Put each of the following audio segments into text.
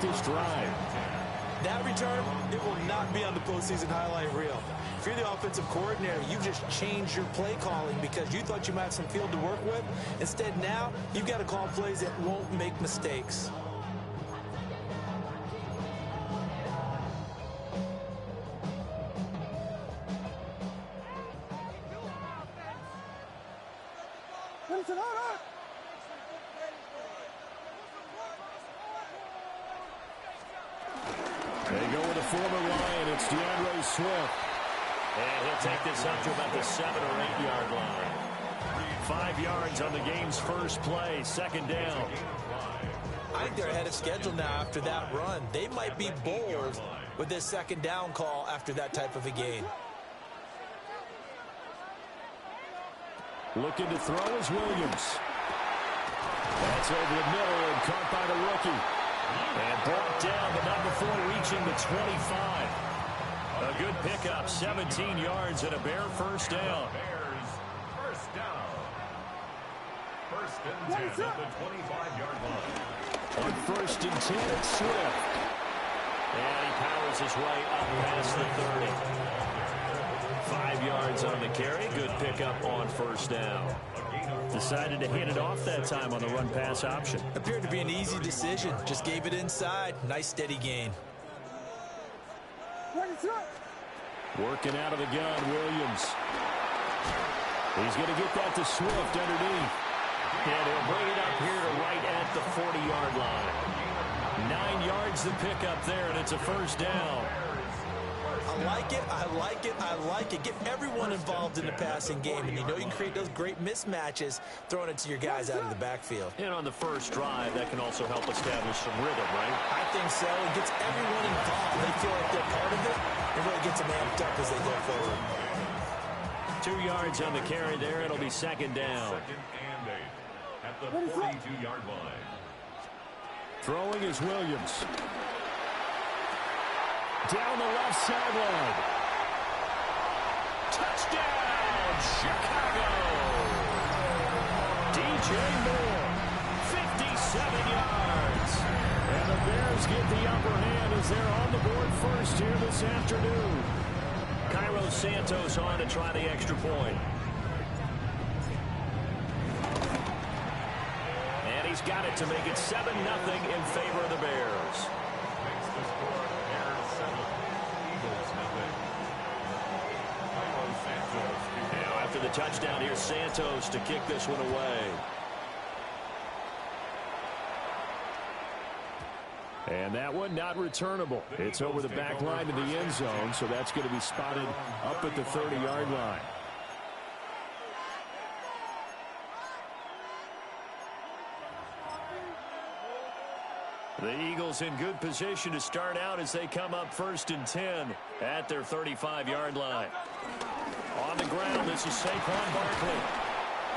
this drive. That return, it will not be on the postseason highlight reel. If you're the offensive coordinator, you've just changed your play calling because you thought you might have some field to work with. Instead, now, you've got to call plays that won't make mistakes. They go with a former Lion. It's DeAndre Swift. And he'll take this up to about the 7 or 8 yard line. 5 yards on the game's first play, second down. I think they're ahead of schedule now after that run. They might be bold with this second down call after that type of a gain. Looking to throw is Williams. That's over the middle and caught by the rookie. And brought down, the number 4 reaching the 25. A good pickup, 17 yards and a Bear first down. First down. First and 10 at the 25-yard line. On first and 10, it's Swift. And he powers his way up past the 30. 5 yards on the carry. Good pickup on first down. Decided to hand it off that time on the run-pass option. Appeared to be an easy decision. Just gave it inside. Nice steady gain. Working out of the gun, Williams. He's going to get that to Swift underneath. And he'll bring it up here to right at the 40-yard line. 9 yards to pick up there, and it's a first down. I like it, I like it, I like it. Get everyone involved in the passing game, and you know you can create those great mismatches throwing it to your guys out of the backfield. And on the first drive, that can also help establish some rhythm, right? I think so. It gets everyone involved. They feel like they're part of it. It really gets them amped up as they go forward. 2 yards on the carry there. It'll be second down. Second and 8 at the 42-yard line. Throwing is Williams. Down the left sideline. Touchdown, Chicago! DJ Moore, 57 yards. And the Bears get the upper hand as they're on the board first here this afternoon. Cairo Santos on to try the extra point. And he's got it to make it 7-0 in favor of the Bears. Makes the score Bears 7, Eagles 0. Cairo Santos. Now after the touchdown, here's Santos to kick this one away. And that one not returnable. It's over the back line to the end zone, so that's going to be spotted up at the 30-yard line. The Eagles in good position to start out as they come up first and 10 at their 35-yard line. On the ground, this is Saquon Barkley.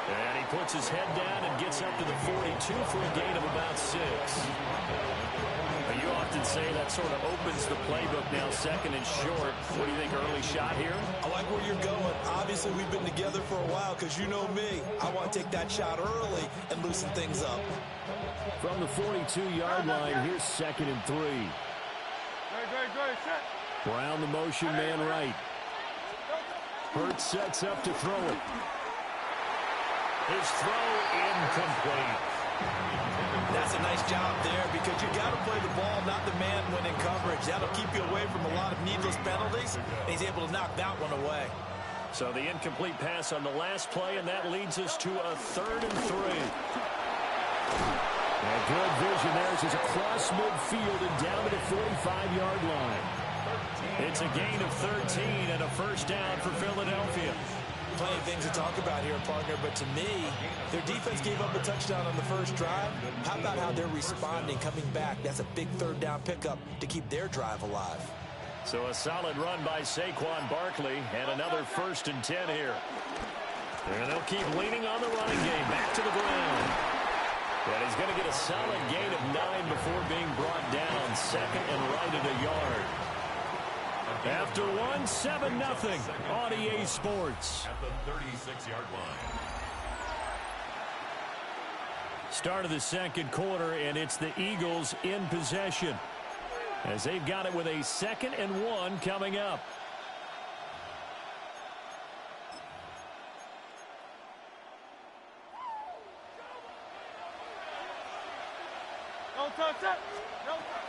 And he puts his head down and gets up to the 42 for a gain of about 6. You often say that sort of opens the playbook now, second and short. What do you think, early shot here? I like where you're going. Obviously, we've been together for a while because you know me. I want to take that shot early and loosen things up. From the 42-yard line, here's second and 3. Brown the motion man right. Hurts sets up to throw it. His throw incomplete. That's a nice job there because you got to play the ball, not the man when in coverage. That'll keep you away from a lot of needless penalties, and he's able to knock that one away. So the incomplete pass on the last play, and that leads us to a 3rd and 3. And good vision there as it's across midfield and down to the 45-yard line. It's a gain of 13 and a first down for Philadelphia. Plenty of things to talk about here, partner, but to me, their defense gave up a touchdown on the first drive. How about how they're responding, coming back? That's a big 3rd down pickup to keep their drive alive. So a solid run by Saquon Barkley and another 1st and 10 here. And they'll keep leaning on the running game. Back to the ground. And he's going to get a solid gain of 9 before being brought down. Second and right at a yard. After 1, 7-0 on EA Sports. At the 36-yard line. Start of the second quarter, and it's the Eagles in possession. as they've got it with a 2nd and 1 coming up.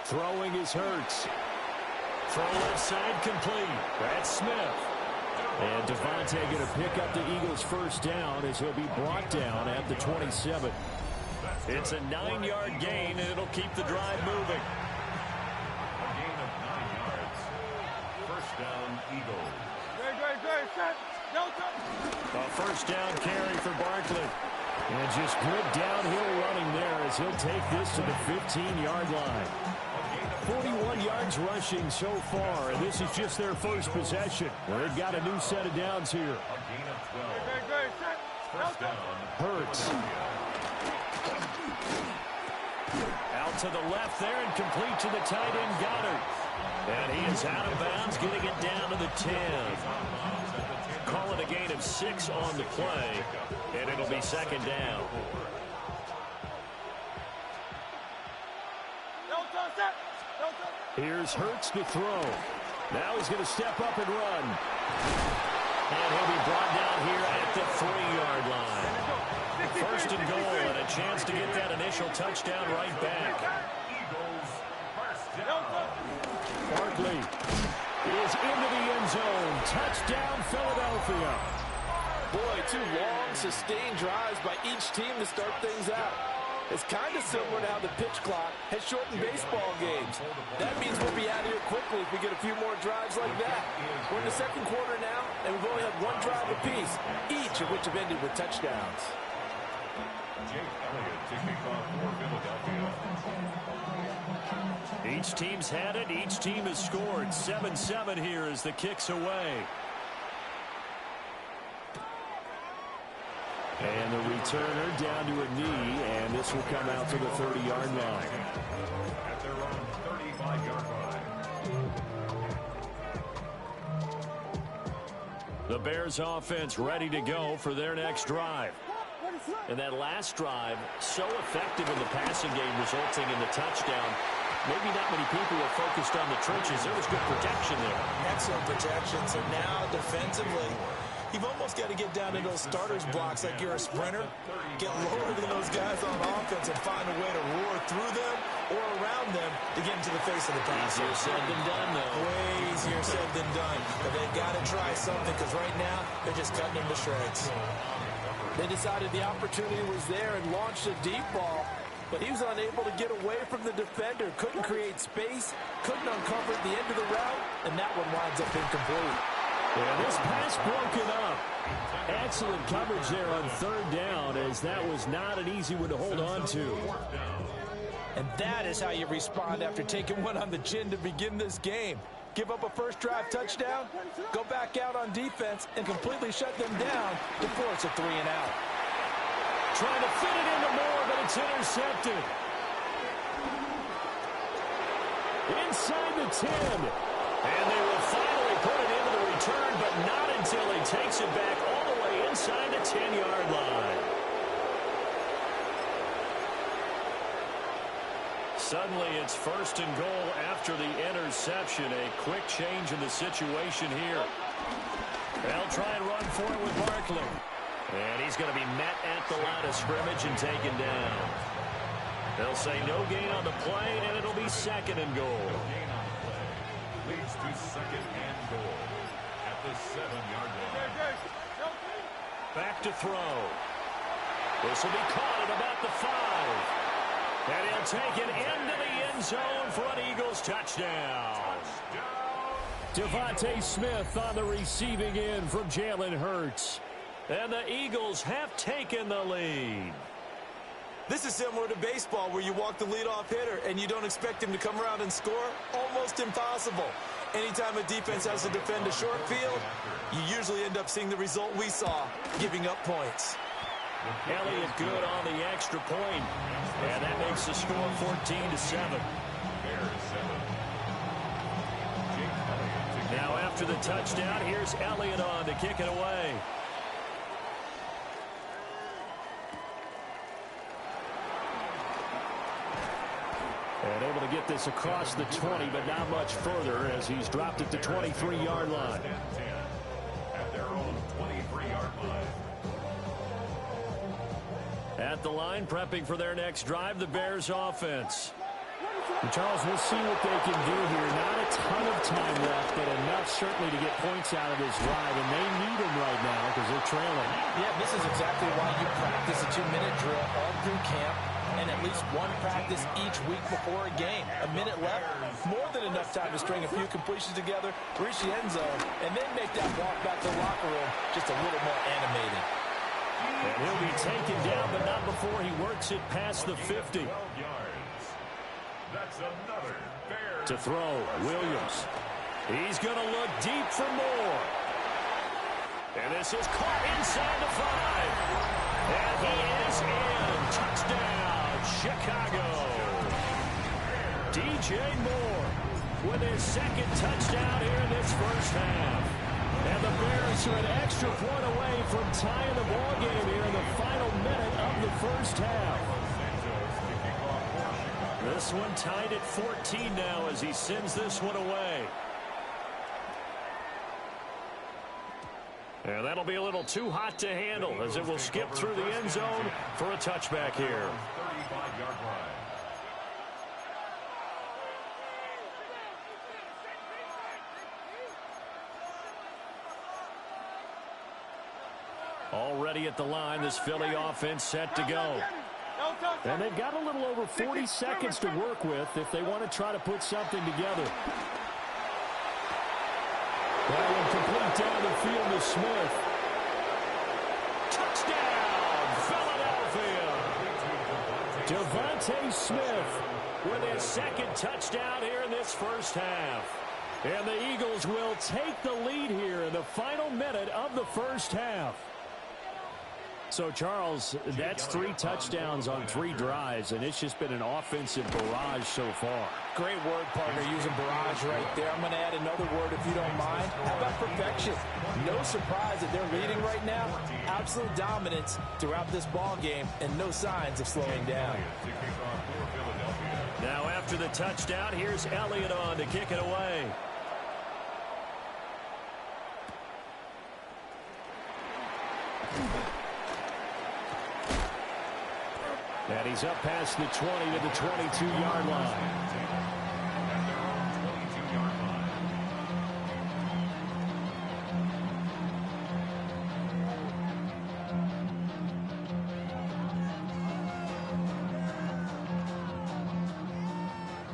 Throwing is Hurts. Throw left side complete. That's Smith. And Devontae going to pick up the Eagles' first down as he'll be brought down at the 27. It's a 9-yard gain, and it'll keep the drive moving. A gain of 9 yards. First down, Eagles. A first down carry for Barkley. And just good downhill running there as he'll take this to the 15-yard line. 41 yards rushing so far, and this is just their first possession. They've got a new set of downs here. A gain of 12. First down, Hurts. Out to the left there and complete to the tight end Goddard. And he is out of bounds, getting it down to the 10. Call it a gain of 6 on the play, and it'll be second down. Here's Hurts to throw. Now he's going to step up and run. And he'll be brought down here at the 3-yard line. First and goal, and a chance to get that initial touchdown right back. Eagles. First down. Barkley is into the end zone. Touchdown, Philadelphia. Boy, 2 long, sustained drives by each team to start things out. It's kind of similar to how the pitch clock has shortened baseball games. That means we'll be out of here quickly if we get a few more drives like that. We're in the second quarter now, and we've only had 1 drive apiece, each of which have ended with touchdowns. Jake Elliott to kick off for Philadelphia. Each team's had it. Each team has scored. 7-7 here as the kick's away. And the returner down to a knee, and this will come out to the 30-yard line. At their own 35-yard line. The Bears offense ready to go for their next drive. And that last drive, so effective in the passing game, resulting in the touchdown. Maybe not many people were focused on the trenches. There was good protection there. Excellent protection. So now defensively, you've almost got to get down to those starters blocks like you're a sprinter. Get lower than those guys on offense and find a way to roar through them or around them to get into the face of the pass. Easier said than done, though. Way easier said than done. But they've got to try something because right now they're just cutting them to shreds. They decided the opportunity was there and launched a deep ball, but he was unable to get away from the defender. Couldn't create space, couldn't uncover the end of the route, and that one winds up incomplete. And this pass broken up. Excellent coverage there on 3rd down, as that was not an easy one to hold on to. And that is how you respond after taking one on the chin to begin this game. Give up a first drive touchdown, go back out on defense, and completely shut them down to force a 3-and-out. Trying to fit it into Moore, but it's intercepted. Inside the 10. And they will finally put it into the return, but not until he takes it back all the way inside the 10-yard line. Suddenly it's first and goal after the interception. A quick change in the situation here. They'll try and run for it with Barkley. And he's going to be met at the line of scrimmage and taken down. They'll say no gain on the play, and it'll be second and goal. Gain on the play leads to second and goal at the 7-yard line. Back to throw. This will be caught at about the 5. And he'll take it into the end zone for an Eagles touchdown. Devontae Smith on the receiving end from Jalen Hurts. And the Eagles have taken the lead. This is similar to baseball where you walk the leadoff hitter and you don't expect him to come around and score. Almost impossible. Anytime a defense has to defend a short field, you usually end up seeing the result we saw, giving up points. Elliott good on the extra point. And that makes the score 14-7. Now after the touchdown, here's Elliott on to kick it away. And able to get this across the 20, but not much further as he's dropped it to 23-yard line. At their own 23-yard line. At the line, prepping for their next drive, the Bears offense. And Charles, we'll see what they can do here. Not a ton of time left, but enough certainly to get points out of this drive, and they need them right now because they're trailing. Yeah, this is exactly why you practice a 2-minute drill all through camp and at least one practice each week before a game. A minute left, more than enough time to string a few completions together, reach the end zone, and then make that walk back to the locker room just a little more animated. And he'll be taken down, but not before he works it past the 50. 12 yards. That's another Bears. To throw, Williams. He's going to look deep for more. And this is caught inside the 5. And he is in. Touchdown, Chicago. DJ Moore with his second touchdown here in this first half. And the Bears are an extra point away from tying the ball game here in the final minute of the first half. This one tied at 14 now as he sends this one away. And that'll be a little too hot to handle as it will skip through the end zone for a touchback here. 35-yard line. Already at the line, this Philly offense set to go. And they've got a little over 40 seconds to work with if they want to try to put something together. That one complete down the field to Smith. Touchdown, Philadelphia! Devontae Smith with his second touchdown here in this first half. And the Eagles will take the lead here in the final minute of the first half. So, Charles, that's 3 touchdowns on 3 drives, and it's just been an offensive barrage so far. Great word, partner, using barrage right there. I'm going to add another word if you don't mind. How about perfection? No surprise that they're leading right now. Absolute dominance throughout this ball game and no signs of slowing down. Now after the touchdown, here's Elliott on to kick it away. And he's up past the 20 to the 22-yard line.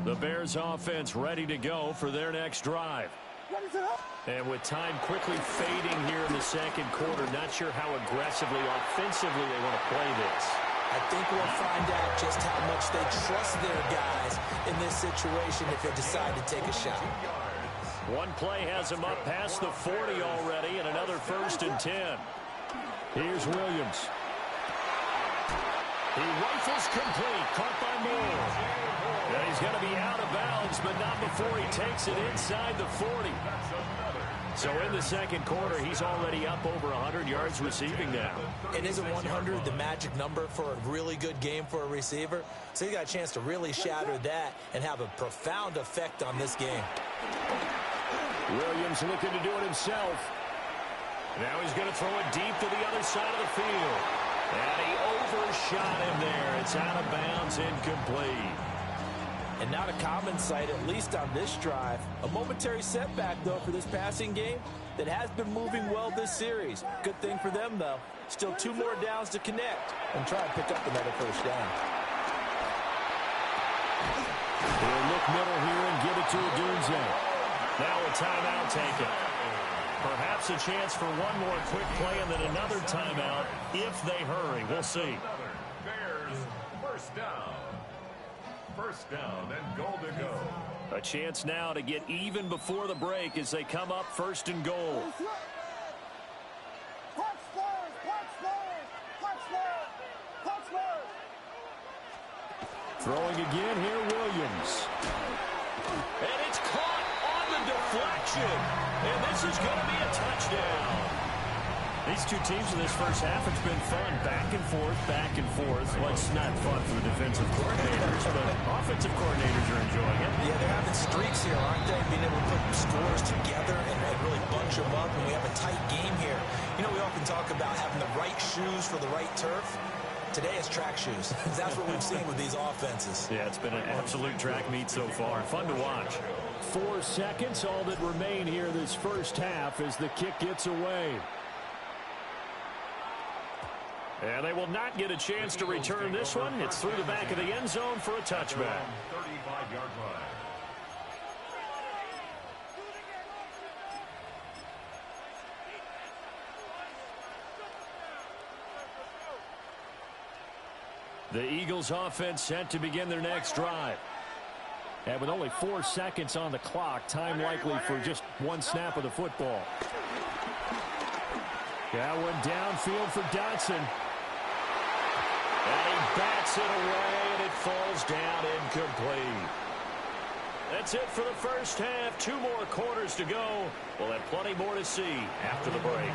The Bears offense ready to go for their next drive. And with time quickly fading here in the second quarter, not sure how aggressively, offensively they want to play this. I think we'll find out just how much they trust their guys in this situation if they decide to take a shot. One play has him up past the 40 already, and another 1st and 10. Here's Williams. He rifles complete, caught by Moore. And he's going to be out of bounds, but not before he takes it inside the 40. So in the second quarter, he's already up over 100 yards receiving now. And isn't 100 the magic number for a really good game for a receiver? So he got a chance to really shatter that and have a profound effect on this game. Williams looking to do it himself. Now he's going to throw it deep to the other side of the field. And he overshot him there. It's out of bounds, incomplete. And not a common sight, at least on this drive. A momentary setback, though, for this passing game that has been moving well this series. Good thing for them, though. Still 2 more downs to connect and try and pick up another first down. They'll look middle here and give it to Odunze. Now a timeout taken. Perhaps a chance for one more quick play and then another timeout if they hurry. We'll see. Bears, first down. First down and goal to go. A chance now to get even before the break as they come up 1st and goal. Throwing again here, Williams. And it's caught on the deflection. And this is going to be a touchdown. These two teams in this first half, it's been fun. Back and forth, back and forth. Well, it's not fun for the defensive coordinators, but offensive coordinators are enjoying it. Yeah, they're having streaks here, aren't they? Being able to put scores together and really bunch them up, and we have a tight game here. You know, we often talk about having the right shoes for the right turf. Today it's track shoes. That's what we've seen with these offenses. Yeah, it's been an absolute track meet so far. Fun to watch. 4 seconds, all that remain here this first half as the kick gets away. And they will not get a chance to return this one. It's through the back of the end zone for a touchback. 35-yard line. The Eagles offense set to begin their next drive. And with only 4 seconds on the clock, time likely for just one snap of the football. That one downfield for Dotson. And he bats it away, and it falls down incomplete. That's it for the first half. 2 more quarters to go. We'll have plenty more to see after the break.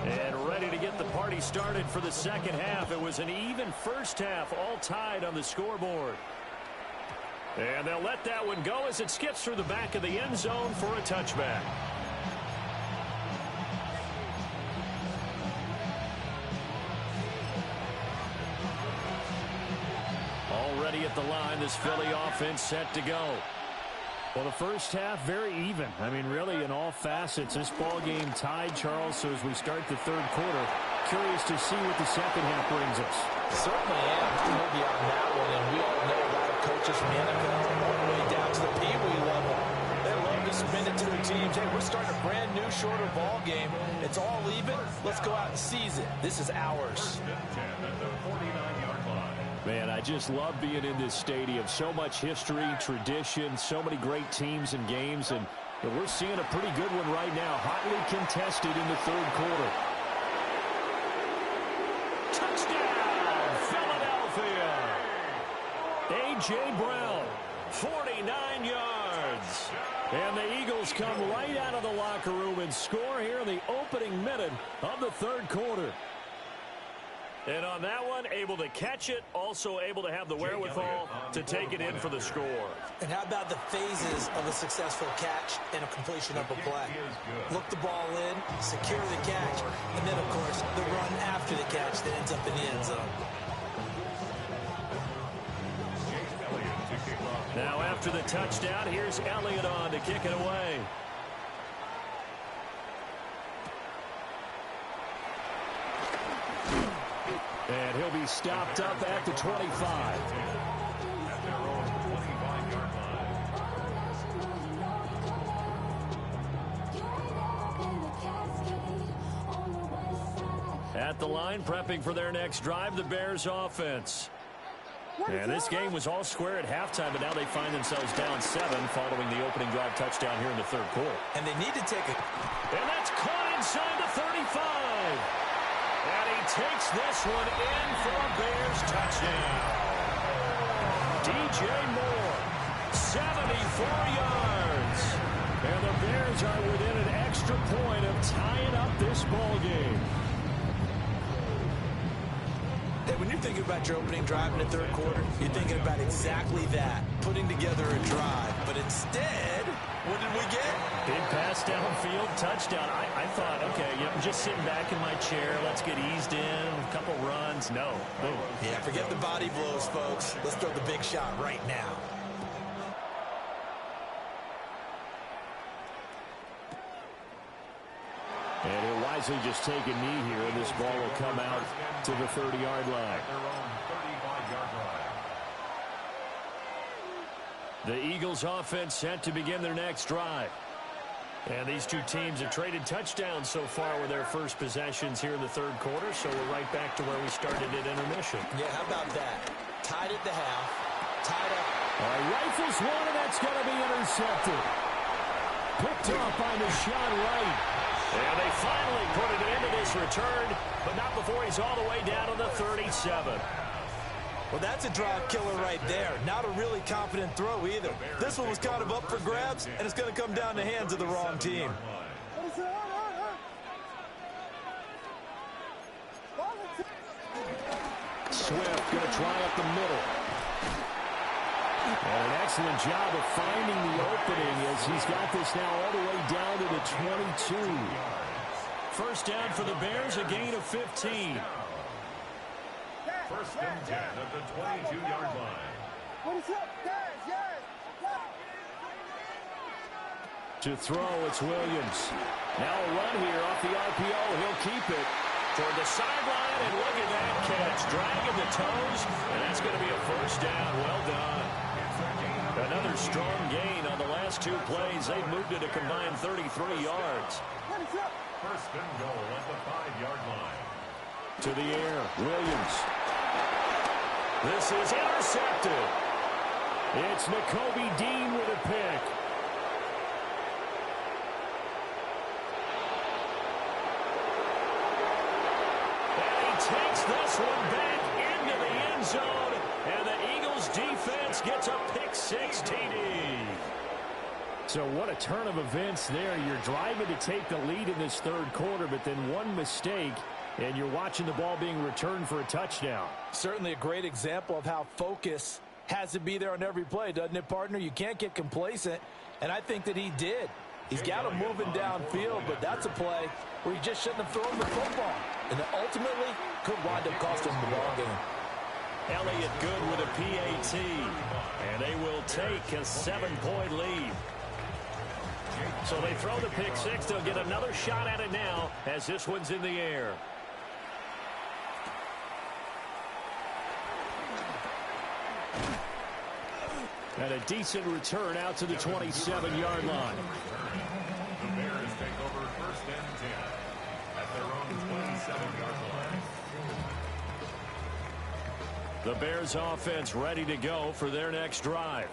And ready to get the party started for the second half. It was an even first half, all tied on the scoreboard. And they'll let that one go as it skips through the back of the end zone for a touchback. Already at the line, this Philly offense set to go. Well, the first half, very even. I mean, really, in all facets, this ball game tied, Charles. So as we start the third quarter, curious to see what the second half brings us. Certainly am. We'll be on that one, and we all know a lot of coaches from the NFL all the way down to the Pee Wee level. They love to spin it to their teams. Hey, we're starting a brand new, shorter ball game. It's all even. Let's go out and seize it. This is ours. Man, I just love being in this stadium. So much history, tradition, so many great teams and games, and we're seeing a pretty good one right now. Hotly contested in the third quarter. Touchdown, Philadelphia! A.J. Brown, 49 yards. And the Eagles come right out of the locker room and score here in the opening minute of the third quarter. And on that one, able to catch it, also able to have the wherewithal to take it in for the score. And how about the phases of a successful catch and a completion of a play? Look the ball in, secure the catch, and then, of course, the run after the catch that ends up in the end zone. Now after the touchdown, here's Elliott on to kick it away. And he'll be stopped up at the 25. At the line, prepping for their next drive, the Bears offense. And this game was all square at halftime, but now they find themselves down 7 following the opening drive touchdown here in the third quarter. And they need to take it. And that's caught inside the 35. And he takes this one in for a Bears touchdown. DJ Moore, 74 yards. And the Bears are within an extra point of tying up this ball game. Hey, when you're thinking about your opening drive in the third quarter, you're thinking about exactly that, putting together a drive. But instead, what did we get? Big pass downfield, touchdown. I thought, okay, yep, I'm just sitting back in my chair. Let's get eased in, a couple runs. No, boom. Yeah, forget the body blows, folks. Let's throw the big shot right now. And he'll wisely just take a knee here, and this ball will come out to the 30-yard line. The Eagles offense set to begin their next drive. And these two teams have traded touchdowns so far with their first possessions here in the third quarter, so we're right back to where we started at intermission. Yeah, how about that? Tied at the half, tied up. Rifles one, and that's going to be intercepted. Picked off by Deshaun Wright. And they finally put it into this return, but not before he's all the way down to the 37. Well, that's a drive killer right there. Not a really confident throw either. This one was kind of up for grabs, and it's going to come down the hands of the wrong team. Swift going to try up the middle. And an excellent job of finding the opening as he's got this now all the way down to the 22. First down for the Bears, a gain of 15. First and 10 at the 22-yard line. To throw, it's Williams. Now a run here off the RPO. He'll keep it. Toward the sideline, and look at that catch. Dragging the toes, and that's going to be a first down. Well done. Another strong gain on the last two plays. They've moved it a combined 33 yards. First and goal at the 5-yard line. To the air, Williams. This is intercepted. It's Nakobe Dean with a pick. Takes this one back into the end zone, and the Eagles defense gets a pick-6 TD. So what a turn of events there. You're driving to take the lead in this third quarter, but then one mistake, and you're watching the ball being returned for a touchdown. Certainly a great example of how focus has to be there on every play, doesn't it, partner? You can't get complacent, and I think that he did. He's got him moving downfield, but that's a play where he just shouldn't have thrown the football. And ultimately could wind up costing him the ball game. Elliott good with a PAT. And they will take a 7-point lead. So they throw the pick-6. They'll get another shot at it now as this one's in the air. And a decent return out to the 27-yard line. The Bears take over first and 10 at their own 27-yard line. The Bears offense ready to go for their next drive.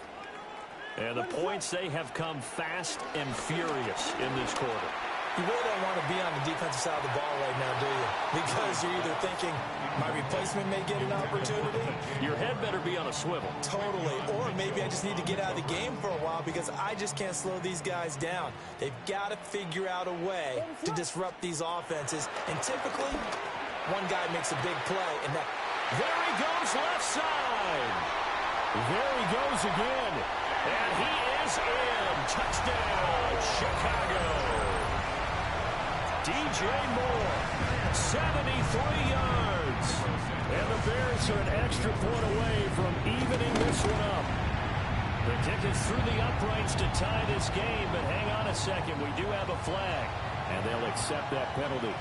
And the points, they have come fast and furious in this quarter. You really don't want to be on the defensive side of the ball right now, do you? Because you're either thinking, my replacement may get an opportunity. Your head better be on a swivel. Totally. Or maybe I just need to get out of the game for a while because I just can't slow these guys down. They've got to figure out a way to disrupt these offenses. And typically, one guy makes a big play, and that... There he goes left side. There he goes again. And he is in. Touchdown, Chicago. DJ Moore, 73 yards. And the Bears are an extra point away from evening this one up. The kick is through the uprights to tie this game, but hang on a second. We do have a flag. And they'll accept that penalty.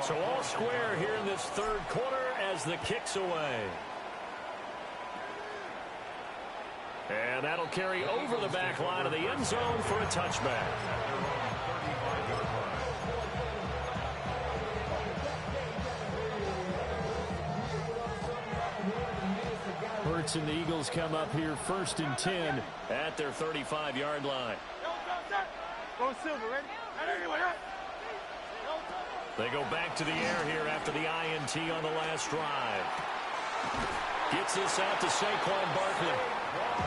So all square here in this third quarter as the kick's away. And that'll carry over the back line of the end zone for a touchback. Hurts and the Eagles come up here first and 10 at their 35-yard line. Go Silver, ready? They go back to the air here after the INT on the last drive. Gets this out to Saquon Barkley.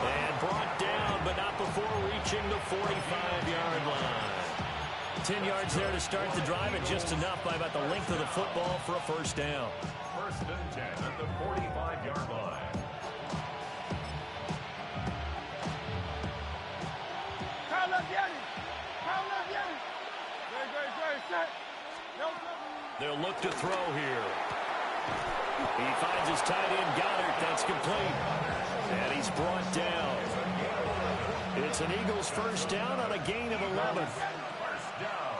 And brought down, but not before reaching the 45-yard line. 10 yards there to start the drive, and just enough by about the length of the football for a first down. First and 10 at the 45-yard line. They'll look to throw here. He finds his tight end, Goddard. That's complete. And he's brought down. It's an Eagles first down on a gain of 11. First down.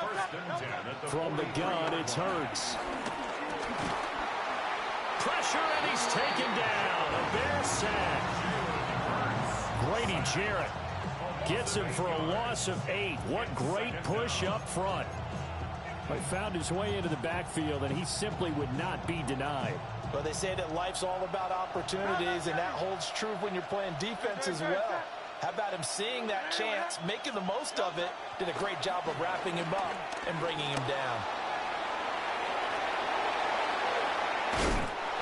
First and 10 at the from the gun. It's Hurts. Pressure, and he's taken down. A Bear sack. Grady Jarrett gets him for a loss of 8. What great push up front. But found his way into the backfield, and he simply would not be denied. But they say that life's all about opportunities, and that holds true when you're playing defense as well. How about him seeing that chance, making the most of it, did a great job of wrapping him up and bringing him down.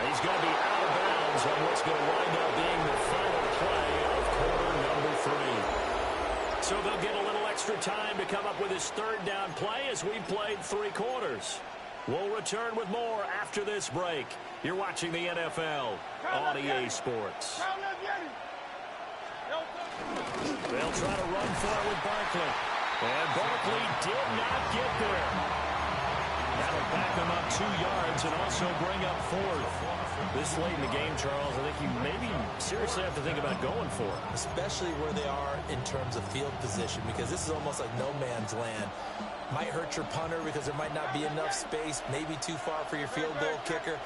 He's going to be out of bounds on what's going to wind up being the final play of quarter number 3. So they'll get a little extra time to come up with his third down play as we played 3 quarters. We'll return with more after this break. You're watching the NFL on EA Sports. They'll try to run for it with Barkley. And Barkley did not get there. That'll back them up 2 yards and also bring up 4th. This late in the game, Charles, I think you maybe seriously have to think about going for it. Especially where they are in terms of field position, because this is almost like no man's land. Might hurt your punter because there might not be enough space, maybe too far for your field goal kicker.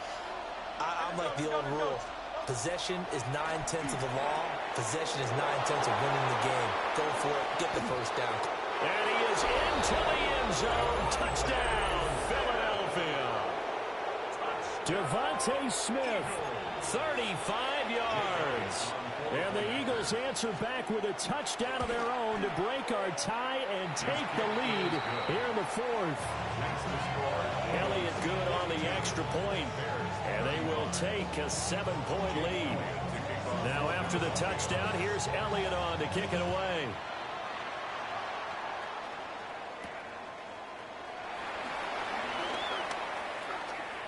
I'm like the old rule. Possession is 9/10 of the law. Possession is 9/10 of winning the game. Go for it. Get the first down. And he is into the end zone. Touchdown, Philadelphia. Devontae Smith, 35 yards. And the Eagles answer back with a touchdown of their own to break our tie and take the lead here in the 4th. Elliott good on the extra point, and they will take a 7-point lead. Now after the touchdown, here's Elliott on to kick it away.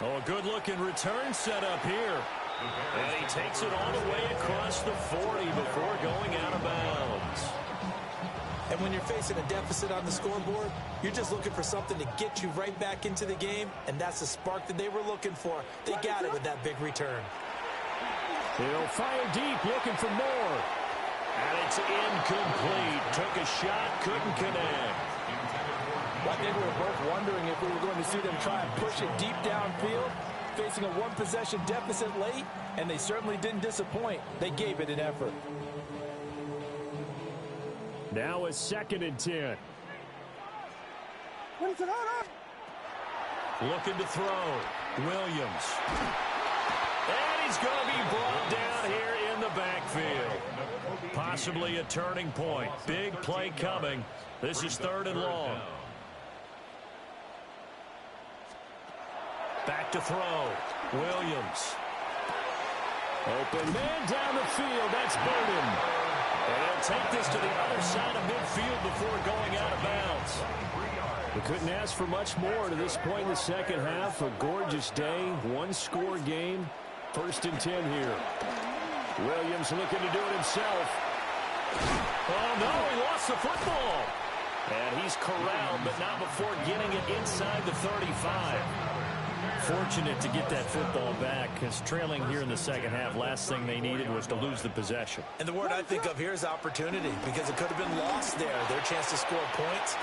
Oh, a good-looking return set up here. And he takes it all the way across the 40 before going out of bounds. And when you're facing a deficit on the scoreboard, you're just looking for something to get you right back into the game, and that's the spark that they were looking for. They got it with that big return. He'll fire deep, looking for more. And it's incomplete. Took a shot, couldn't connect. I think we were both wondering if we were going to see them try and push it deep downfield, facing a one-possession deficit late, and they certainly didn't disappoint. They gave it an effort. Now a 2nd and 10. Looking to throw. Williams. And he's going to be brought down here in the backfield. Possibly a turning point. Big play coming. This is 3rd and long. Back to throw. Williams. Open man down the field. That's Burden. And he'll take this to the other side of midfield before going out of bounds. We couldn't ask for much more to this point in the second half. A gorgeous day, 1-score game. 1st and 10 here. Williams looking to do it himself. Oh, no, he lost the football. And he's corralled, but not before getting it inside the 35. Fortunate to get that football back, because trailing here in the second half, last thing they needed was to lose the possession. And the word I think of here is opportunity, because it could have been lost there. Their chance to score points.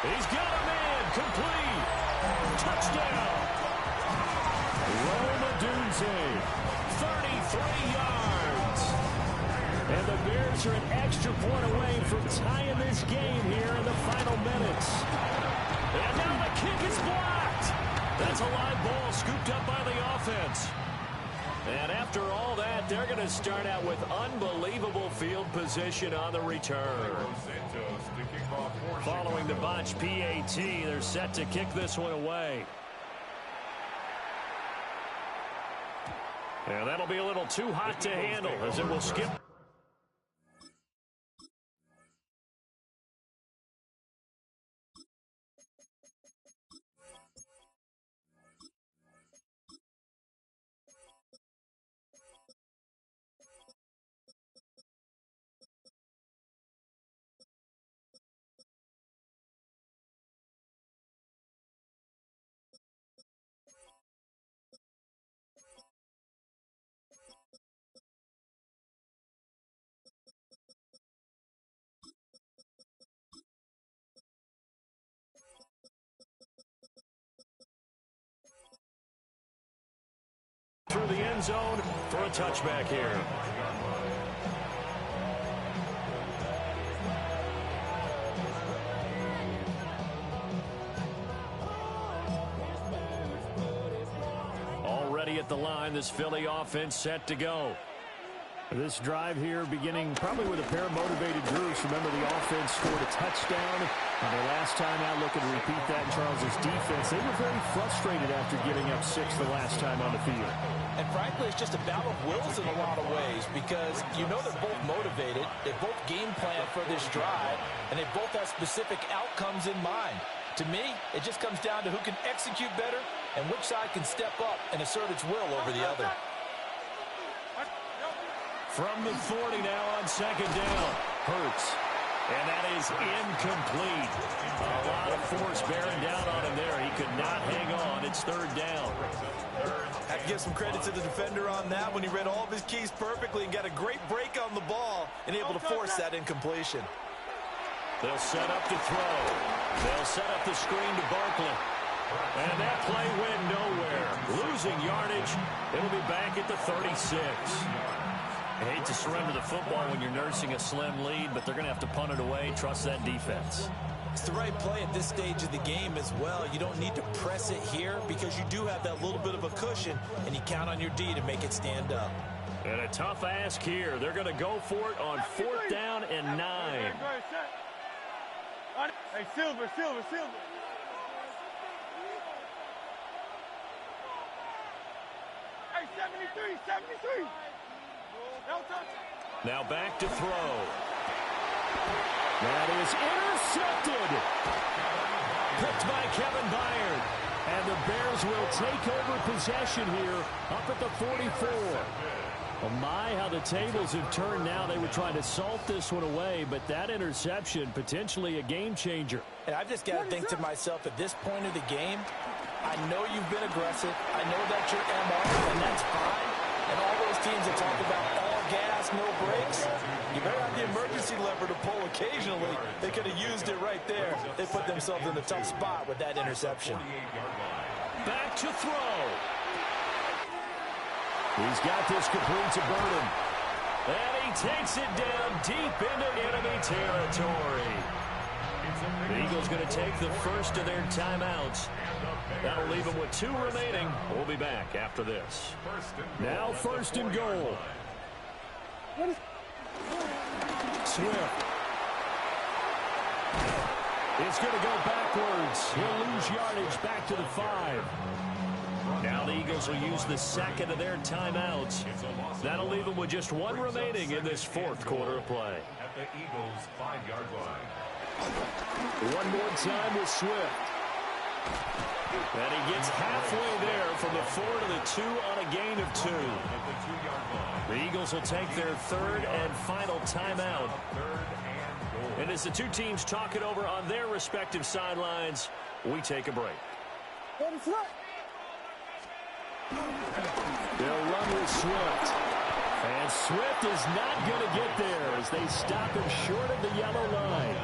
He's got a man, complete. Touchdown. Roma Dunze, 33 yards. and the Bears are an extra point away from tying this game here in the final minutes. And now the kick is blocked. That's a live ball scooped up by the offense. And after all that, they're going to start out with unbelievable field position on the return. Following the botch PAT, they're set to kick this one away. And that'll be a little too hot to handle as it will skip. Through the end zone for a touchback here. Already at the line, this Philly offense set to go. This drive here beginning probably with a pair of motivated groups. Remember, the offense scored a touchdown. And their last time out, looking to repeat that in Charles' defense. They were very frustrated after giving up 6 the last time on the field. And frankly, it's just a battle of wills in a lot of ways because you know they're both motivated. They both game plan for this drive, and they both have specific outcomes in mind. To me, it just comes down to who can execute better and which side can step up and assert its will over the other. From the 40 now on second down. Hurts. And that is incomplete. A lot of force bearing down on him there. He could not hang on. It's third down. Have to give some credit to the defender on that when he read all of his keys perfectly and got a great break on the ball and able to force that incompletion. They'll set up to throw. They'll set up the screen to Barkley. And that play went nowhere. Losing yardage. It'll be back at the 36. I hate to surrender the football when you're nursing a slim lead, but they're going to have to punt it away. Trust that defense. It's the right play at this stage of the game as well. You don't need to press it here because you do have that little bit of a cushion, and you count on your D to make it stand up. And a tough ask here. They're going to go for it on 4th down and 9. Hey, Silver. Hey, 73. Now back to throw. That is intercepted. Picked by Kevin Byard. And the Bears will take over possession here up at the 44. Oh my, how the tables have turned now. They were trying to salt this one away, but that interception, potentially a game changer. And I've just got to think to myself, at this point of the game, I know you've been aggressive. I know that's your MO, and that's fine. And all those teams that talk about all gas, no brakes, you better have the emergency lever to pull occasionally. They could have used it right there. They put themselves in a tough spot with that interception. Back to throw. He's got this complete to Burden. And he takes it down deep into enemy territory. The Eagles going to take the first of their timeouts. That'll leave them with 2 remaining. We'll be back after this. Now 1st and goal. Swift. It's going to go backwards. He'll lose yardage back to the 5. Now the Eagles will use the second of their timeouts. That'll leave them with just 1 remaining in this 4th quarter of play. At the Eagles' 5-yard line. One more time with Swift. And he gets halfway there from the 4 to the 2 on a gain of 2. The Eagles will take their 3rd and final timeout. And as the two teams talk it over on their respective sidelines, we take a break. They'll run with Swift. And Swift is not going to get there as they stop him short of the yellow line.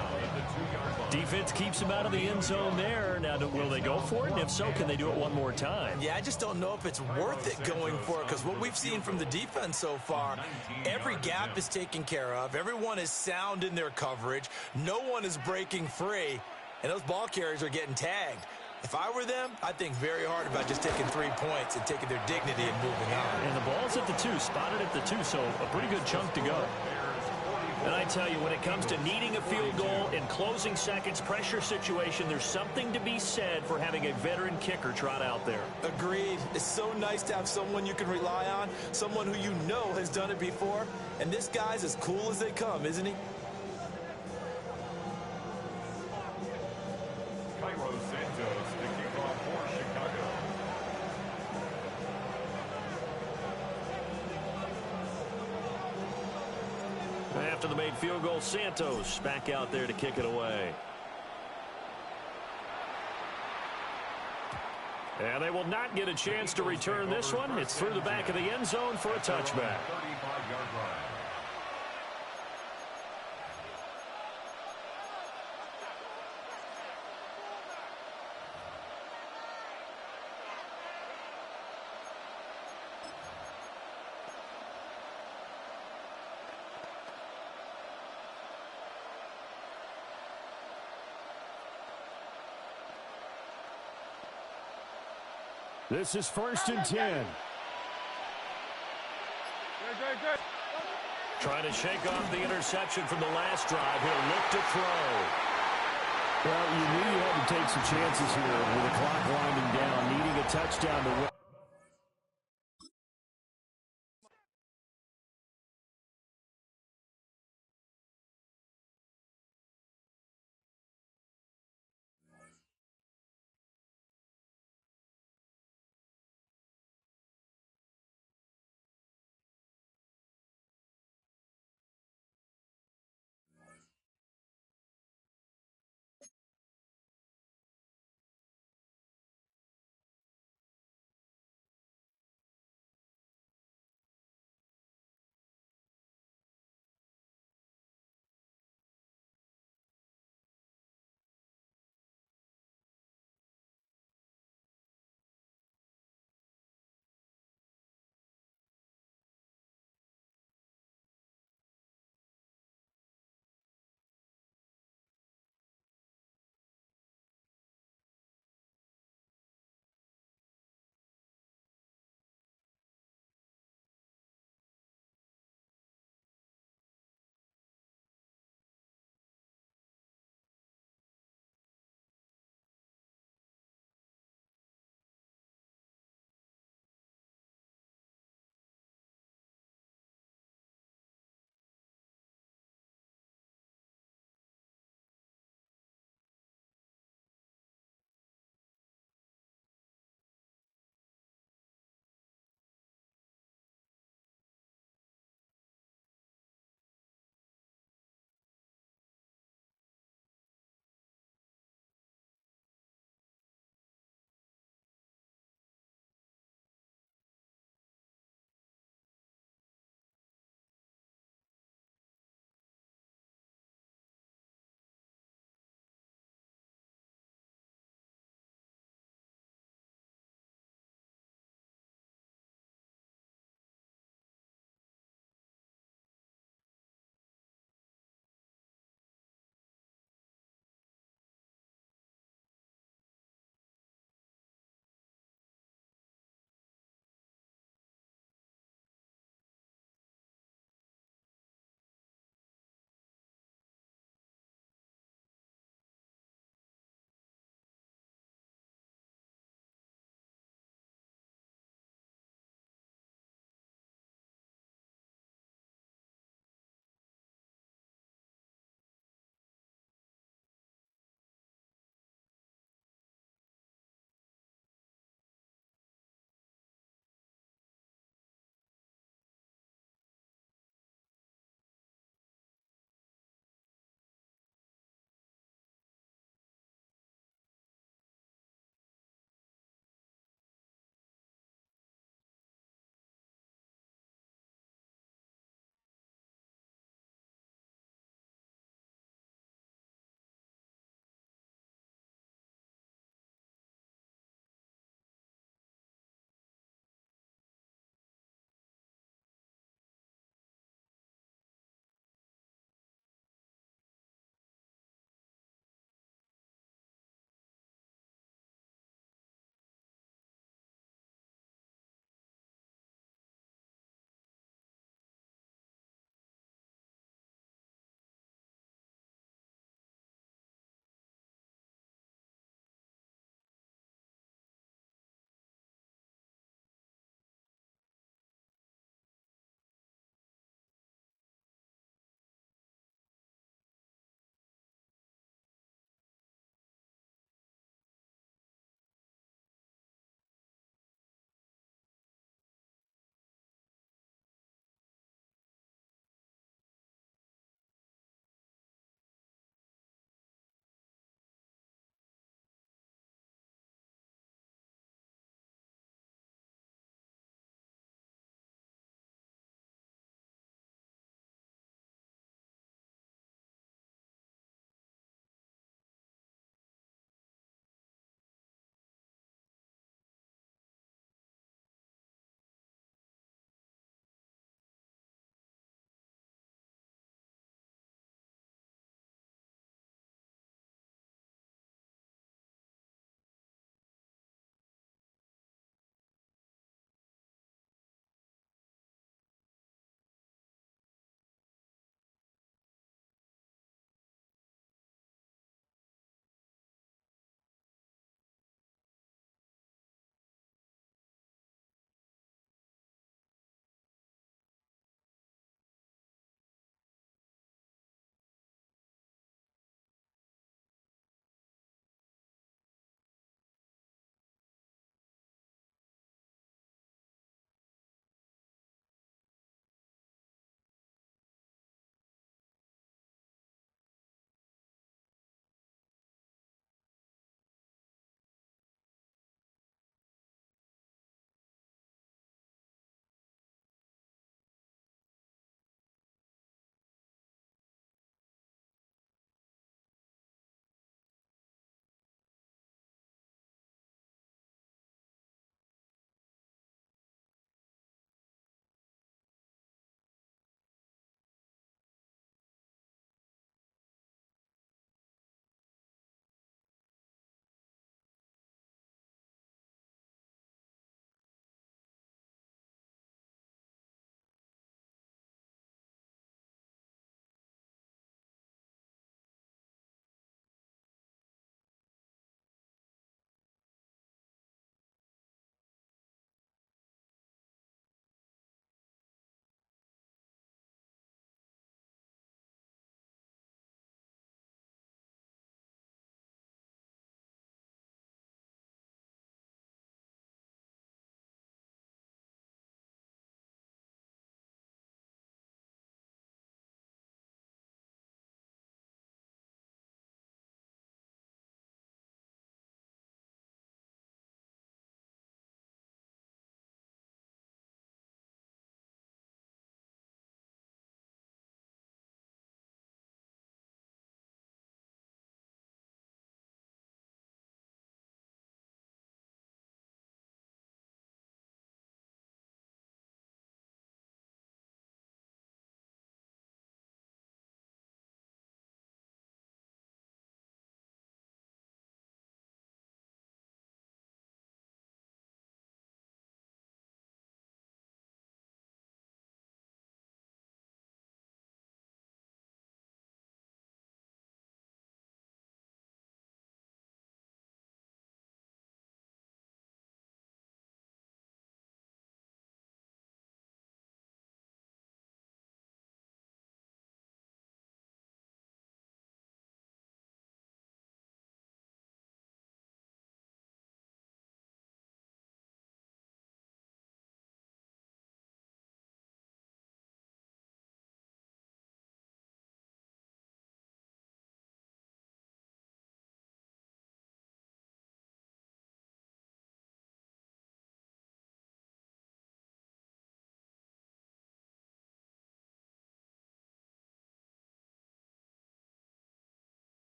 Defense keeps him out of the end zone there. Now, will they go for it? And if so, can they do it one more time? Yeah, I just don't know if it's worth it going for it because what we've seen from the defense so far, every gap is taken care of. Everyone is sound in their coverage. No one is breaking free, and those ball carriers are getting tagged. If I were them, I'd think very hard about just taking 3 points and taking their dignity and moving on. And the ball's at the 2, spotted at the 2, so a pretty good chunk to go. And I tell you, when it comes to needing a field goal in closing seconds, pressure situation, there's something to be said for having a veteran kicker trot out there. Agreed. It's so nice to have someone you can rely on, someone who you know has done it before. And this guy's as cool as they come, isn't he? After the made field goal, Santos back out there to kick it away. And they will not get a chance to return this one. It's through the back of the end zone for a touchback. This is 1st and 10. Good. Trying to shake off the interception from the last drive. He'll look to throw. Well, you knew you had to take some chances here with the clock winding down, needing a touchdown to win.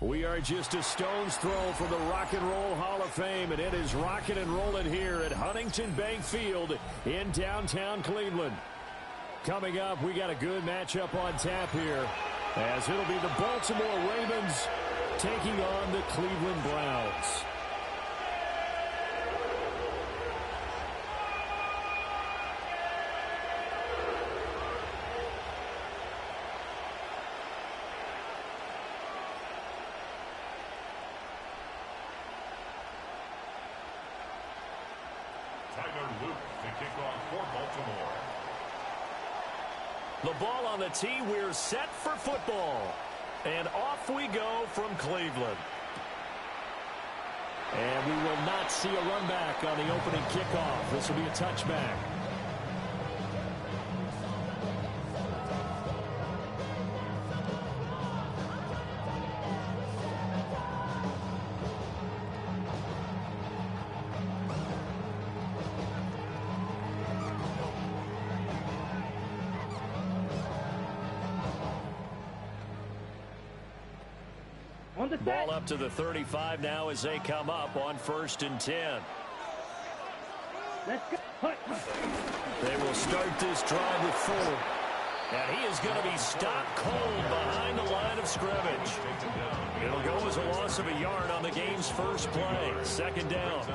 We are just a stone's throw from the Rock and Roll Hall of Fame, and it is rocking and rolling here at Huntington Bank Field in downtown Cleveland. Coming up, we got a good matchup on tap here, as it'll be the Baltimore Ravens taking on the Cleveland Browns. The ball on the tee. We're set for football. And off we go from Cleveland. And we will not see a run back on the opening kickoff. This will be a touchback. Ball up to the 35 now as they come up on 1st and 10. Let's go. They will start this drive with 4. And he is going to be stopped cold behind the line of scrimmage. It'll go as a loss of a yard on the game's first play. 2nd down.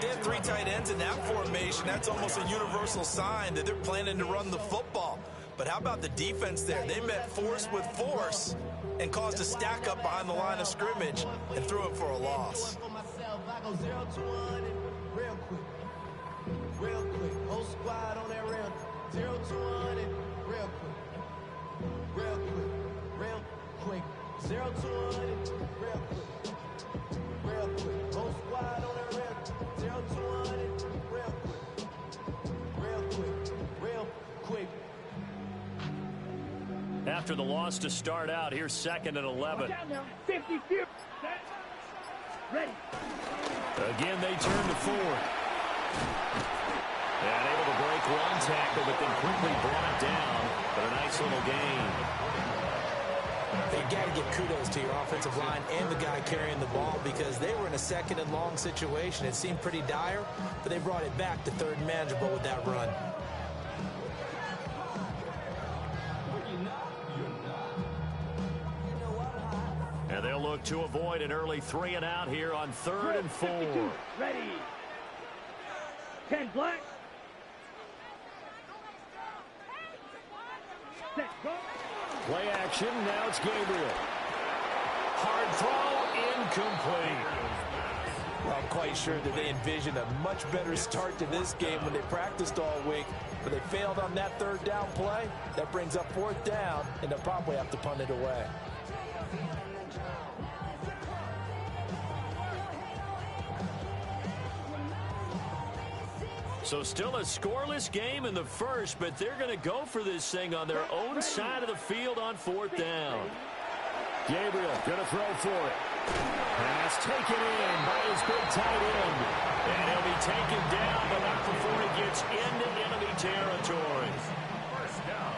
They have 3 tight ends in that formation. That's almost a universal sign that they're planning to run the football. But how about the defense there? They met force with force and caused a stack up behind the line of scrimmage and threw it for a loss. Real quick, whole squad on that rail, 0 to 100, real quick, 0 to 100, real quick, whole squad on that rail, 0 to 100, real quick. After the loss to start out, here's 2nd and 11. 50, ready. Again, they turn to 4. And able to break one tackle, but then quickly brought down. But a nice little gain. You got to give kudos to your offensive line and the guy carrying the ball, because they were in a 2nd and long situation. It seemed pretty dire, but they brought it back to 3rd and manageable with that run. And they'll look to avoid an early 3 and out here on 3rd and 4. Ready. 10 black. Set, go. Play action. Now it's Gabriel. Hard throw, incomplete. Well, I'm quite sure that they envisioned a much better start to this game when they practiced all week, but they failed on that 3rd down play. That brings up 4th down, and they'll probably have to punt it away. So still a scoreless game in the first, but they're going to go for this thing on their own side of the field on 4th down. Gabriel going to throw for it. Pass taken in by his big tight end. And he'll be taken down, but not before he gets into enemy territory. First down.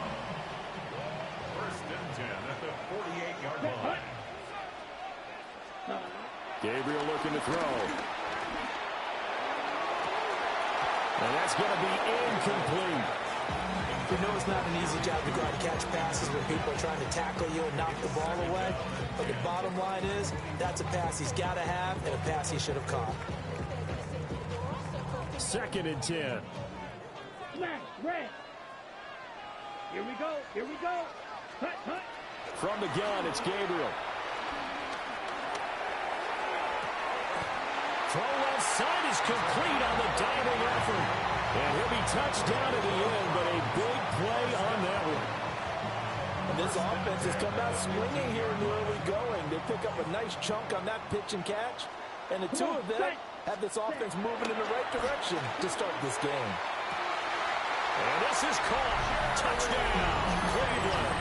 1st and 10 at the 48-yard line. Gabriel looking to throw. And that's going to be incomplete. You know it's not an easy job to go out and catch passes when people are trying to tackle you and knock the ball away. But the bottom line is, that's a pass he's got to have and a pass he should have caught. 2nd and 10. Smash, red. Here we go. Hut. From the gun, it's Gabriel. Throw left side is complete on the diving effort. And he'll be touched down at the end, but a big play on that one. And this offense has come out swinging here in the early going. They pick up a nice chunk on that pitch and catch. And the two of them have this offense moving in the right direction to start this game. And this is caught. Touchdown, Cleveland.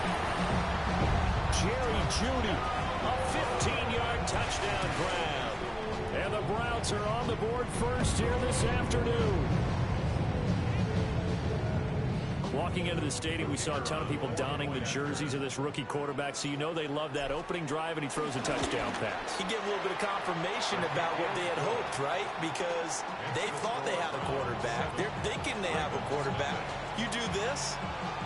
Jerry Jeudy. A 15-yard touchdown grab. And the Browns are on the board first here this afternoon. Walking into the stadium, we saw a ton of people donning the jerseys of this rookie quarterback, so you know they love that opening drive, and he throws a touchdown pass. He gave a little bit of confirmation about what they had hoped, right? Because they thought they had a quarterback. They're thinking they have a quarterback. You do this,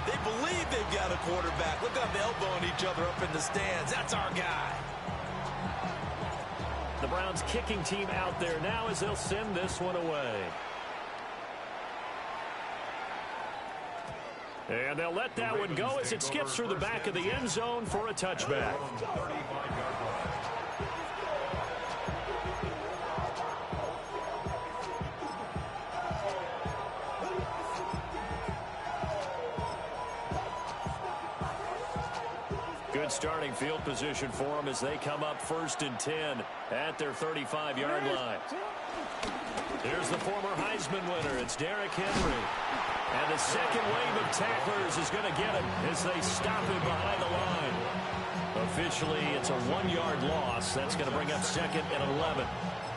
they believe they've got a quarterback. Look how they're elbowing each other up in the stands. That's our guy. The Browns kicking team out there now as they'll send this one away. And they'll let that one go as it skips through the back of the end zone for a touchback. Good starting field position for them as they come up 1st and 10 at their 35-yard line. Here's the former Heisman winner. It's Derrick Henry. And the second wave of tacklers is going to get him as they stop him behind the line. Officially, it's a 1-yard loss. That's going to bring up 2nd and 11.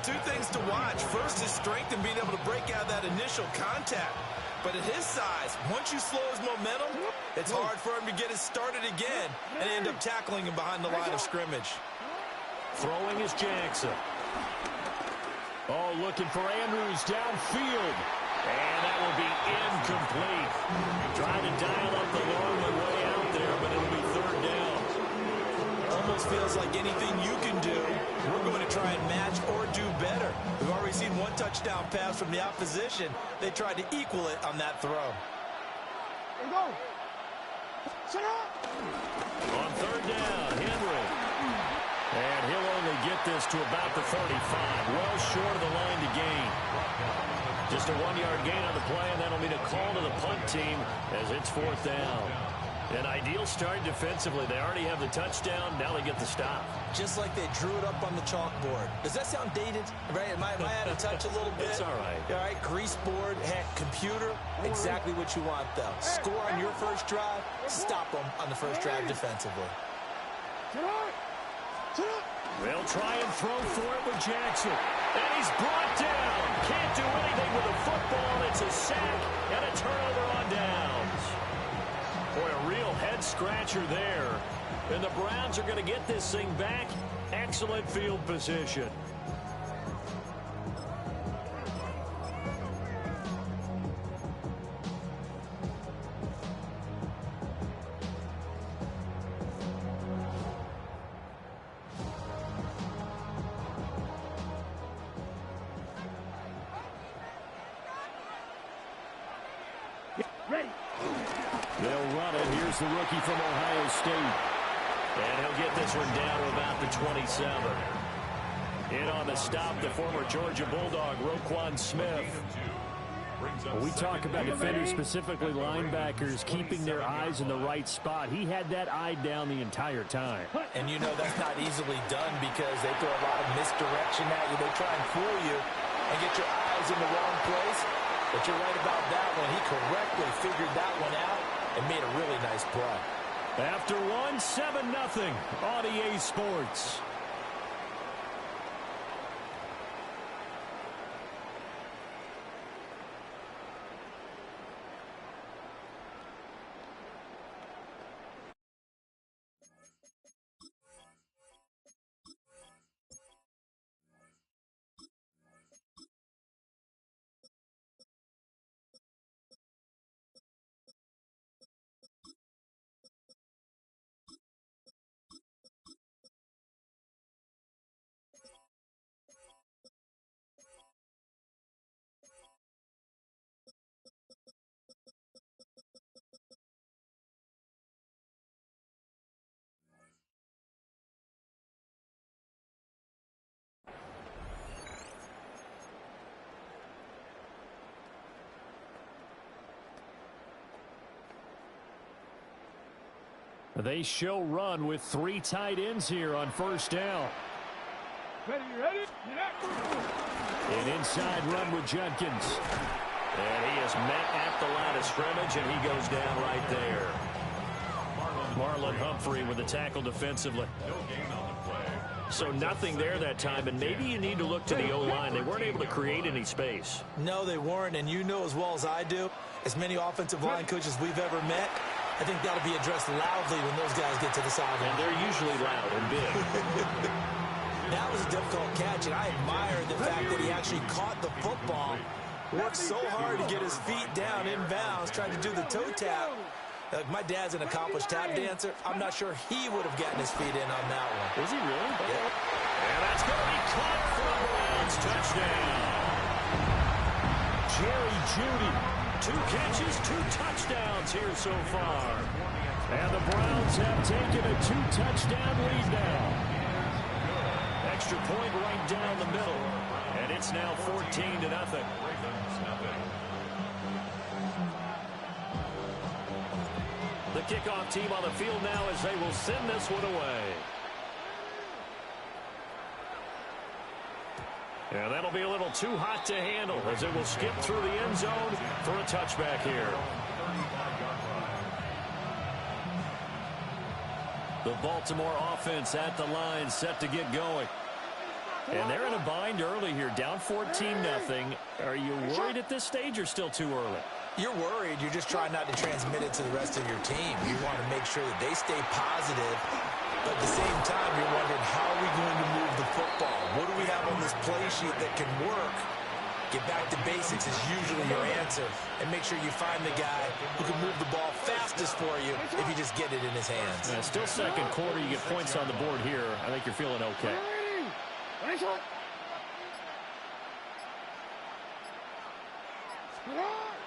Two things to watch. First is strength and being able to break out that initial contact. But at his size, once you slow his momentum, it's hard for him to get it started again and end up tackling him behind the line of scrimmage. Throwing is Jackson. Oh, looking for Andrews downfield. And that will be incomplete. Trying to dial up the long way out there, but it'll be 3rd down. Almost feels like anything you can do, we're going to try and match or do better. We've already seen one touchdown pass from the opposition. They tried to equal it on that throw. Here we go. Set up. On 3rd down, Henry. And he'll only get this to about the 35. Well short of the line to gain. Just a 1-yard gain on the play, and that'll mean a call to the punt team as it's 4th down. An ideal start defensively. They already have the touchdown. Now they get the stop. Just like they drew it up on the chalkboard. Does that sound dated? Right? Am I out of touch a little bit? It's all right. All right, grease board, heck, computer, exactly what you want, though. Score on your first drive, stop them on the first drive defensively. They'll try and throw for it with Jackson. And he's brought down. Can't do anything with the football. It's a sack and a turnover on downs. Boy, a real head-scratcher there. And the Browns are going to get this thing back. Excellent field position. Ready. They'll run it. Here's the rookie from Ohio State. And he'll get this one down to about the 27. In on the stop, the former Georgia Bulldog, Roquan Smith. When we talk about defenders, specifically linebackers, keeping their eyes in the right spot. He had that eye down the entire time. And you know that's not easily done because they throw a lot of misdirection at you. They try and fool you and get your eyes in the wrong place. But you're right about that one. He correctly figured that one out and made a really nice play. After 7-0 on EA Sports. They show run with 3 tight ends here on 1st down. Ready, ready. An inside run with Judkins. And he is met at the line of scrimmage, and he goes down right there. Marlon Humphrey with the tackle defensively. So nothing there that time, and maybe you need to look to the O-line. They weren't able to create any space. No, they weren't, and you know as well as I do, As many offensive line coaches we've ever met, I think that'll be addressed loudly when those guys get to the sideline. And they're usually loud and big. That was a difficult catch, and I admire the fact that he actually caught the football, worked so hard to get his feet down inbounds, tried to do the toe tap. My dad's an accomplished tap dancer. I'm not sure he would have gotten his feet in on that one. Is he really? Yeah. And that's going to be caught for a Browns touchdown. Jerry Jeudy, 2 catches, 2 touchdowns here so far. And the Browns have taken a 2-touchdown lead now. Extra point right down the middle. And it's now 14-0. The kickoff team on the field now as they will send this one away. And that'll be a little too hot to handle as it will skip through the end zone for a touchback here. The Baltimore offense at the line set to get going. And they're in a bind early here, down 14-0. Are you worried at this stage or still too early? You're worried. You're just trying not to transmit it to the rest of your team. You want to make sure that they stay positive. But at the same time, you're wondering, how are we going to move the football? What do we have on this play sheet that can work? Get back to basics is usually your answer. And make sure you find the guy who can move the ball fastest for you if you just get it in his hands. Still second quarter. You get points on the board here. I think you're feeling okay.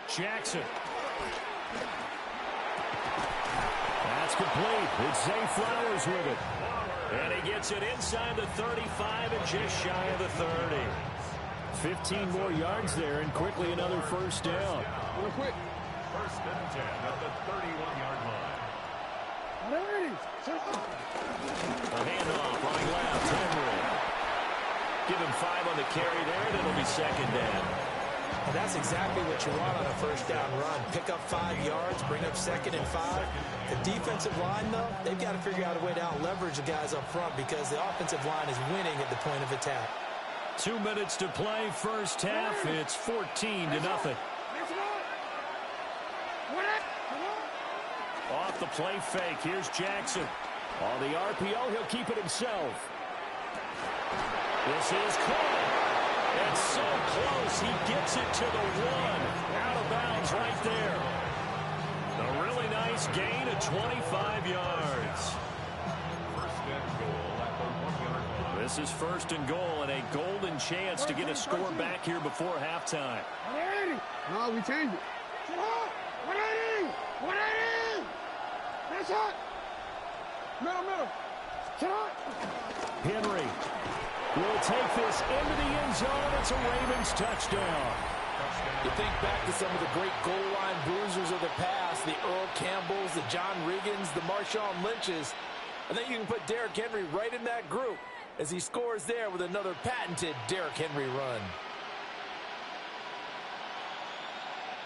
Jackson. That's complete. It's Zay Flowers with it. And he gets it inside the 35 and just shy of the 30. 15 more yards there and quickly another first down. Real quick. First and 10 at the 31-yard line. A handoff running left. Henry. Give him 5 on the carry there, and it'll be second down. And that's exactly what you want on a first down run. Pick up 5 yards, bring up second and 5. The defensive line, though, they've got to figure out a way to out-leverage the guys up front because the offensive line is winning at the point of attack. 2 minutes to play, first half. It's 14-0. Off the play fake. Here's Jackson. On the RPO, he'll keep it himself. This is caught. And so close, he gets it to the 1. Out of bounds right there. A really nice gain of 25 yards. First and goal at the 1-yard line. This is first and goal and a golden chance to get a score back here before halftime. No, we change it. 180! 180! That's hot! Middle. Henry will take this into the end zone. It's a Ravens touchdown. You think back to some of the great goal line bruisers of the past, the Earl Campbells, the John Riggins, the Marshawn Lynches. I think you can put Derrick Henry right in that group as he scores there with another patented Derrick Henry run.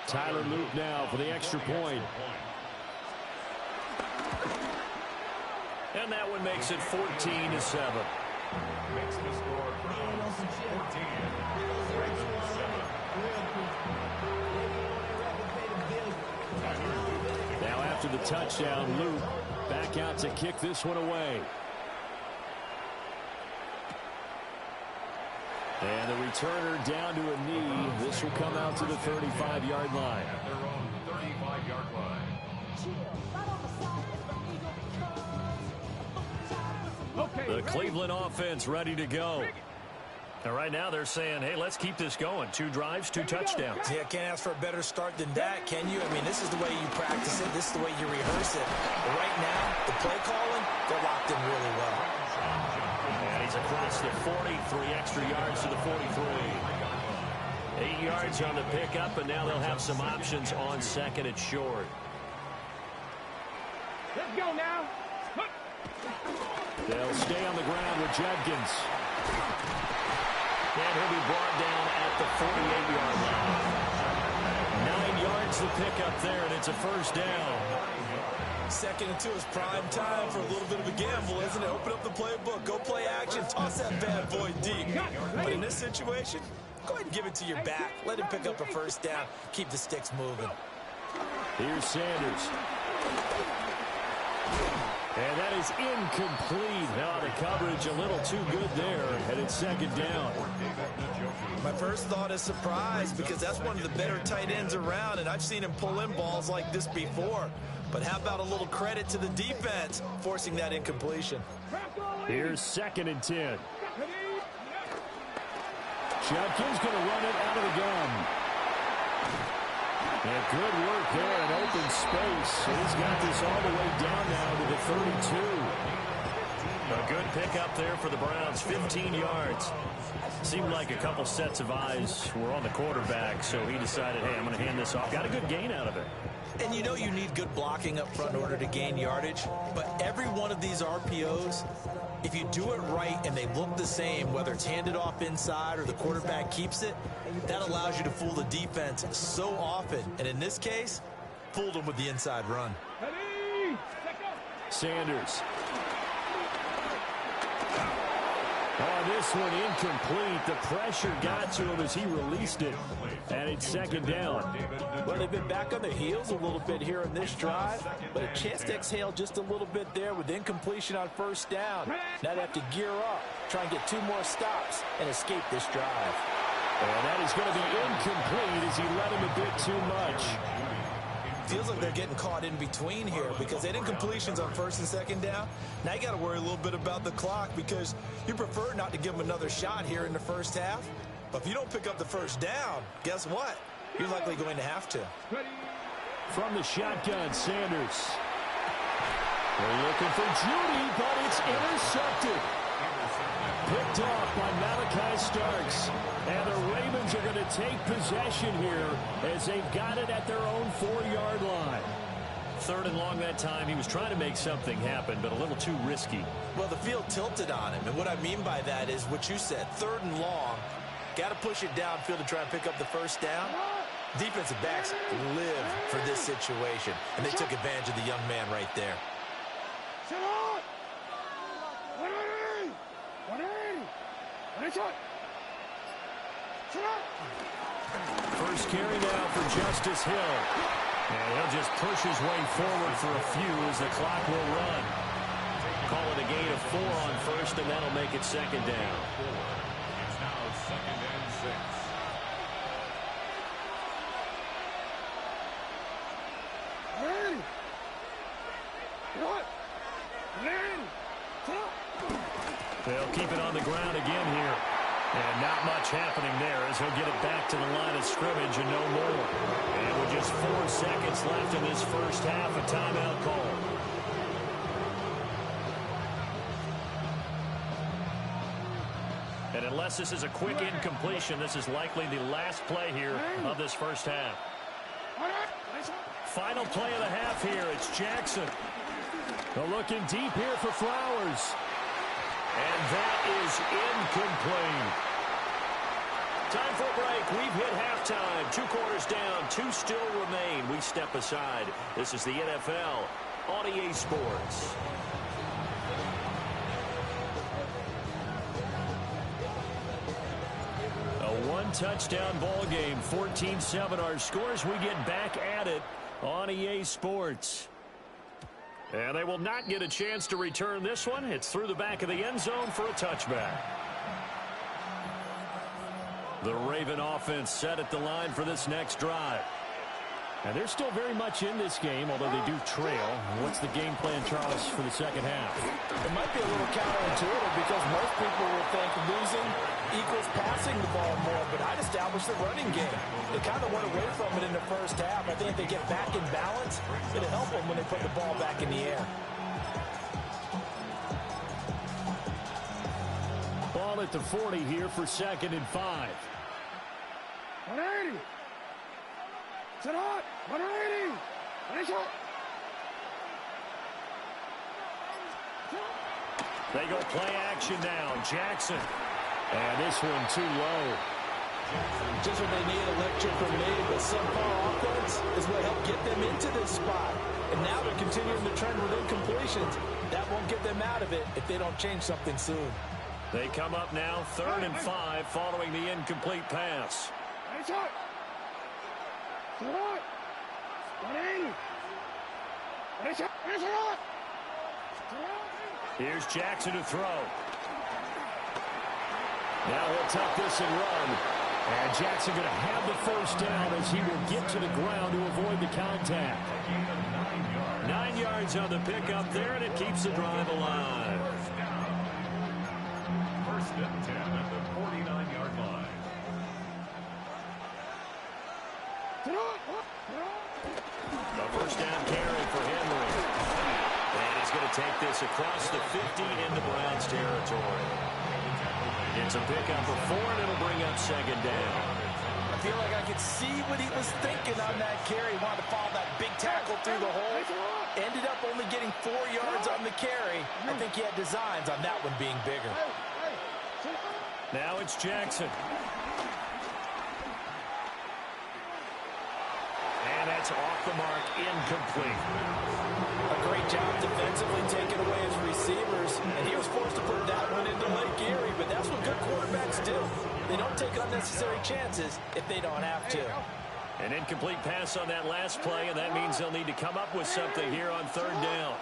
Tyler Luke now for the extra point. And that one makes it 14-7. Makes the score Browns 14, Ravens 7. Now after the touchdown, Luke back out to kick this one away. And the returner down to a knee. This will come out to the 35-yard line. At their own 35-yard line. The Cleveland offense ready to go. And right now they're saying, hey, let's keep this going. 2 drives, 2 touchdowns. Yeah, can't ask for a better start than that, can you? I mean, this is the way you practice it. This is the way you rehearse it. But right now, the play calling, they're locked in really well. And he's across the 40, 3 extra yards to the 43. 8 yards on the pickup, and now they'll have some options on second and short. Let's go now. They'll stay on the ground with Judkins. And he'll be brought down at the 48-yard line. 9 yards to pick up there, and it's a first down. Second and 2 is prime time for a little bit of a gamble, isn't it? Open up the playbook, go play action, toss that bad boy deep. But in this situation, go ahead and give it to your back. Let him pick up a first down. Keep the sticks moving. Here's Sanders. And that is incomplete. Now the coverage a little too good there, and it's second down. My first thought is surprise, because that's one of the better tight ends around, and I've seen him pull in balls like this before. But how about a little credit to the defense forcing that incompletion? Here's 2nd and 10. Judkins going to run it out of the gun. And good work there in open space. He's got this all the way down now to the 32. A good pickup there for the Browns, 15 yards. Seemed like a couple sets of eyes were on the quarterback, so he decided, hey, I'm going to hand this off. Got a good gain out of it. And you know you need good blocking up front in order to gain yardage, but every one of these RPOs, if you do it right and they look the same, whether it's handed off inside or the quarterback keeps it, that allows you to fool the defense so often. And in this case, fooled them with the inside run. Sanders. Oh, this one incomplete. The pressure got to him as he released it. And it's second down. Well, they've been back on their heels a little bit here in this drive, but a chance to exhale just a little bit there with incompletion on first down. Now they have to gear up, try and get 2 more stops, and escape this drive. And that is going to be incomplete as he let him a bit too much. Feels like they're getting caught in between here because they had incompletions on first and second down. Now you got to worry a little bit about the clock because you prefer not to give them another shot here in the first half. But if you don't pick up the first down, guess what? You're likely going to have to. From the shotgun, Sanders. They're looking for Judy, but it's intercepted. Picked off by Malachi Starks. And the Ravens are going to take possession here as they've got it at their own 4-yard line. 3rd and long that time. He was trying to make something happen, but a little too risky. Well, the field tilted on him, and what I mean by that is what you said, 3rd and long. Got to push it downfield to try and pick up the first down. Defensive backs live for this situation, and they took advantage of the young man right there. First carry now for Justice Hill. And he'll just push his way forward for a few as the clock will run. Call it a gain of 4 on first, and that'll make it second down. It's now 2nd and 6. They'll keep it on the ground again here. And not much happening there as he'll get it back to the line of scrimmage and no more. And with just 4 seconds left in this first half, a timeout call. And unless this is a quick incompletion, this is likely the last play here of this first half. Final play of the half here. It's Jackson. They're looking deep here for Flowers. And that is incomplete. Time for a break. We've hit halftime. 2 quarters down. 2 still remain. We step aside. This is the NFL on EA Sports. A 1-touchdown ball game. 14-7 our scores. We get back at it on EA Sports. And they will not get a chance to return this one. It's through the back of the end zone for a touchback. The Raven offense set at the line for this next drive. And they're still very much in this game, although they do trail. What's the game plan, Charles, for the second half? It might be a little counterintuitive because most people will think losing equals passing the ball more, but I'd establish the running game. They kind of went away from it in the first half. I think if they get back in balance, it'll help them when they put the ball back in the air. Ball at the 40 here for 2nd and 5. 180. Sit hot. 180. Finish up. They go play action now. Jackson. And this one too low. Just what they need, electric grenade, but subpar offense is what helped get them into this spot. And now they're continuing the trend with incompletions. That won't get them out of it if they don't change something soon. They come up now 3rd and 5 following the incomplete pass. Finish up. Sit hot. Here's Jackson to throw. Now he'll tuck this and run. And Jackson going to have the first down as he will get to the ground to avoid the contact. 9 yards on the pickup there, and it keeps the drive alive. First and 10 at the 49-yard line. The first down carry for Henry. And he's going to take this across the 50 into Browns territory. It's a pickup of 4, and it'll bring up second down. I feel like I could see what he was thinking on that carry. He wanted to follow that big tackle through the hole. Ended up only getting 4 yards on the carry. I think he had designs on that one being bigger. Now it's Jackson. And that's off the mark, incomplete. A great job defensively taking away his receivers, and he was forced to put that one into Lake Erie, but that's what good quarterbacks do. They don't take unnecessary chances if they don't have to. An incomplete pass on that last play, and that means they'll need to come up with something here on third down.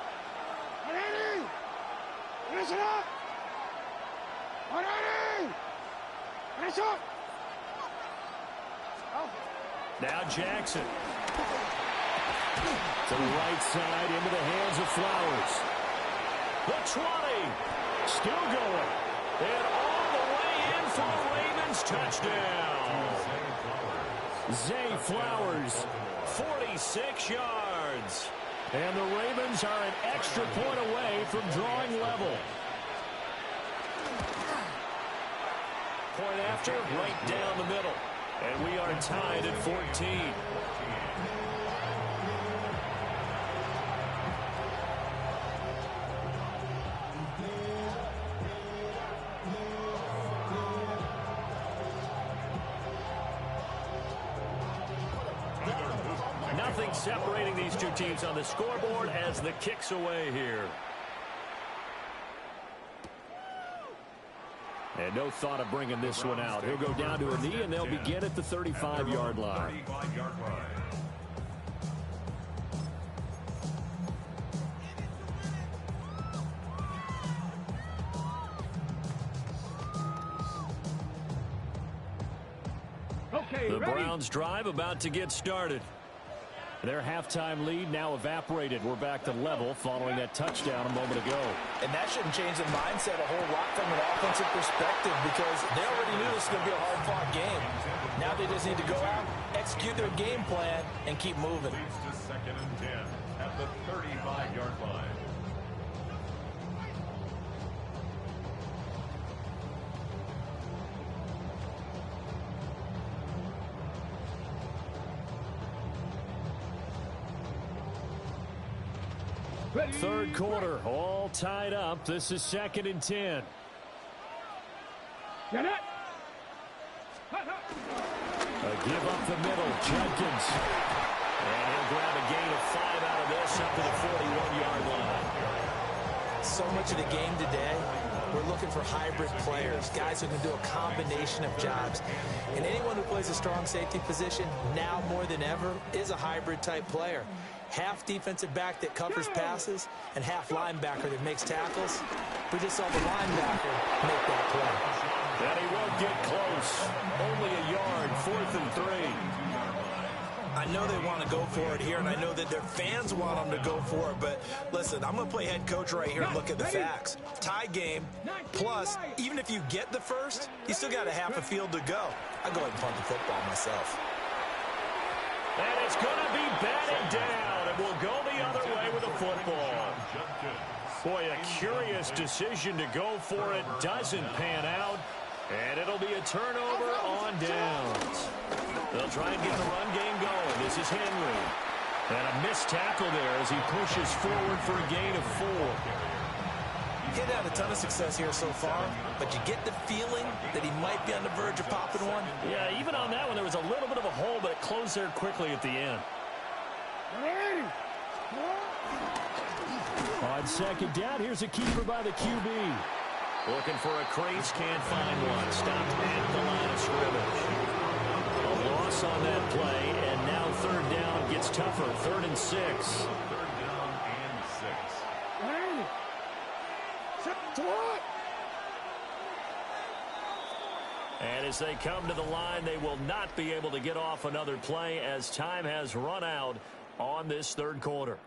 Now Jackson. To the right side, into the hands of Flowers. The 20. Still going. And all the way in for the Ravens touchdown. Zay Flowers, 46 yards. And the Ravens are an extra point away from drawing level. Point after, right down the middle. And we are tied at 14. Nothing separating these two teams on the scoreboard as the kick's away here. And no thought of bringing this one out. He'll go down to a knee, and they'll begin at the 35-yard line. The Browns drive about to get started. Their halftime lead now evaporated. We're back to level following that touchdown a moment ago. And that shouldn't change the mindset a whole lot from an offensive perspective because they already knew this was going to be a hard-fought game. Now they just need to go out, execute their game plan, and keep moving. Leads to second and 10 at the 35-yard line. Third quarter, all tied up. This is second and 10. A give up the middle, Jenkins. And he'll grab a gain of 5 out of this up to the 41-yard line. So much of the game today, we're looking for hybrid players, guys who can do a combination of jobs. And anyone who plays a strong safety position, now more than ever, is a hybrid-type player. Half defensive back that covers passes and half linebacker that makes tackles. We just saw the linebacker make that play. And he won't get close. Only a yard, 4th and 3. I know they want to go for it here, and I know that their fans want them to go for it, but listen, I'm going to play head coach right here and look at the facts. Tie game, plus, even if you get the first, you still got a half a field to go. I go ahead and punt the football myself. And it's going to be batted down, and we'll go the other way with a football. Boy, a curious decision to go for it. Doesn't pan out, and it'll be a turnover on downs. They'll try and get the run game going. This is Henry. And a missed tackle there as he pushes forward for a gain of 4. He's had a ton of success here so far, but you get the feeling that he might be on the verge of popping one. Yeah, even on that one, there was a little bit of a hole, but it closed there quickly at the end. On second down, here's a keeper by the QB. Looking for a crease, can't find one. Stopped at the line of scrimmage. A loss on that play, and now third down gets tougher. 3rd and 6. 3rd down and 6. And as they come to the line, they will not be able to get off another play as time has run out on this 3rd quarter.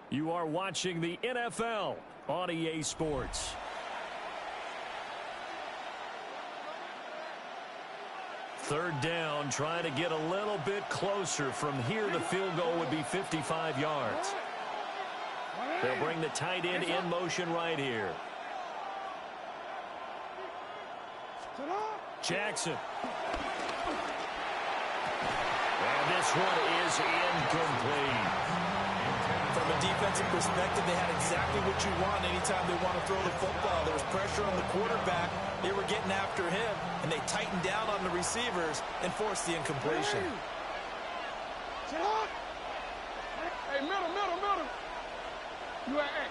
You are watching the NFL on EA Sports. Third down, trying to get a little bit closer. From here, the field goal would be 55 yards. They'll bring the tight end in motion right here. Jackson. And this one is incomplete. From a defensive perspective, they had exactly what you want anytime they want to throw the football. There was pressure on the quarterback. They were getting after him, and they tightened down on the receivers and forced the incompletion. Hey, middle. You at X.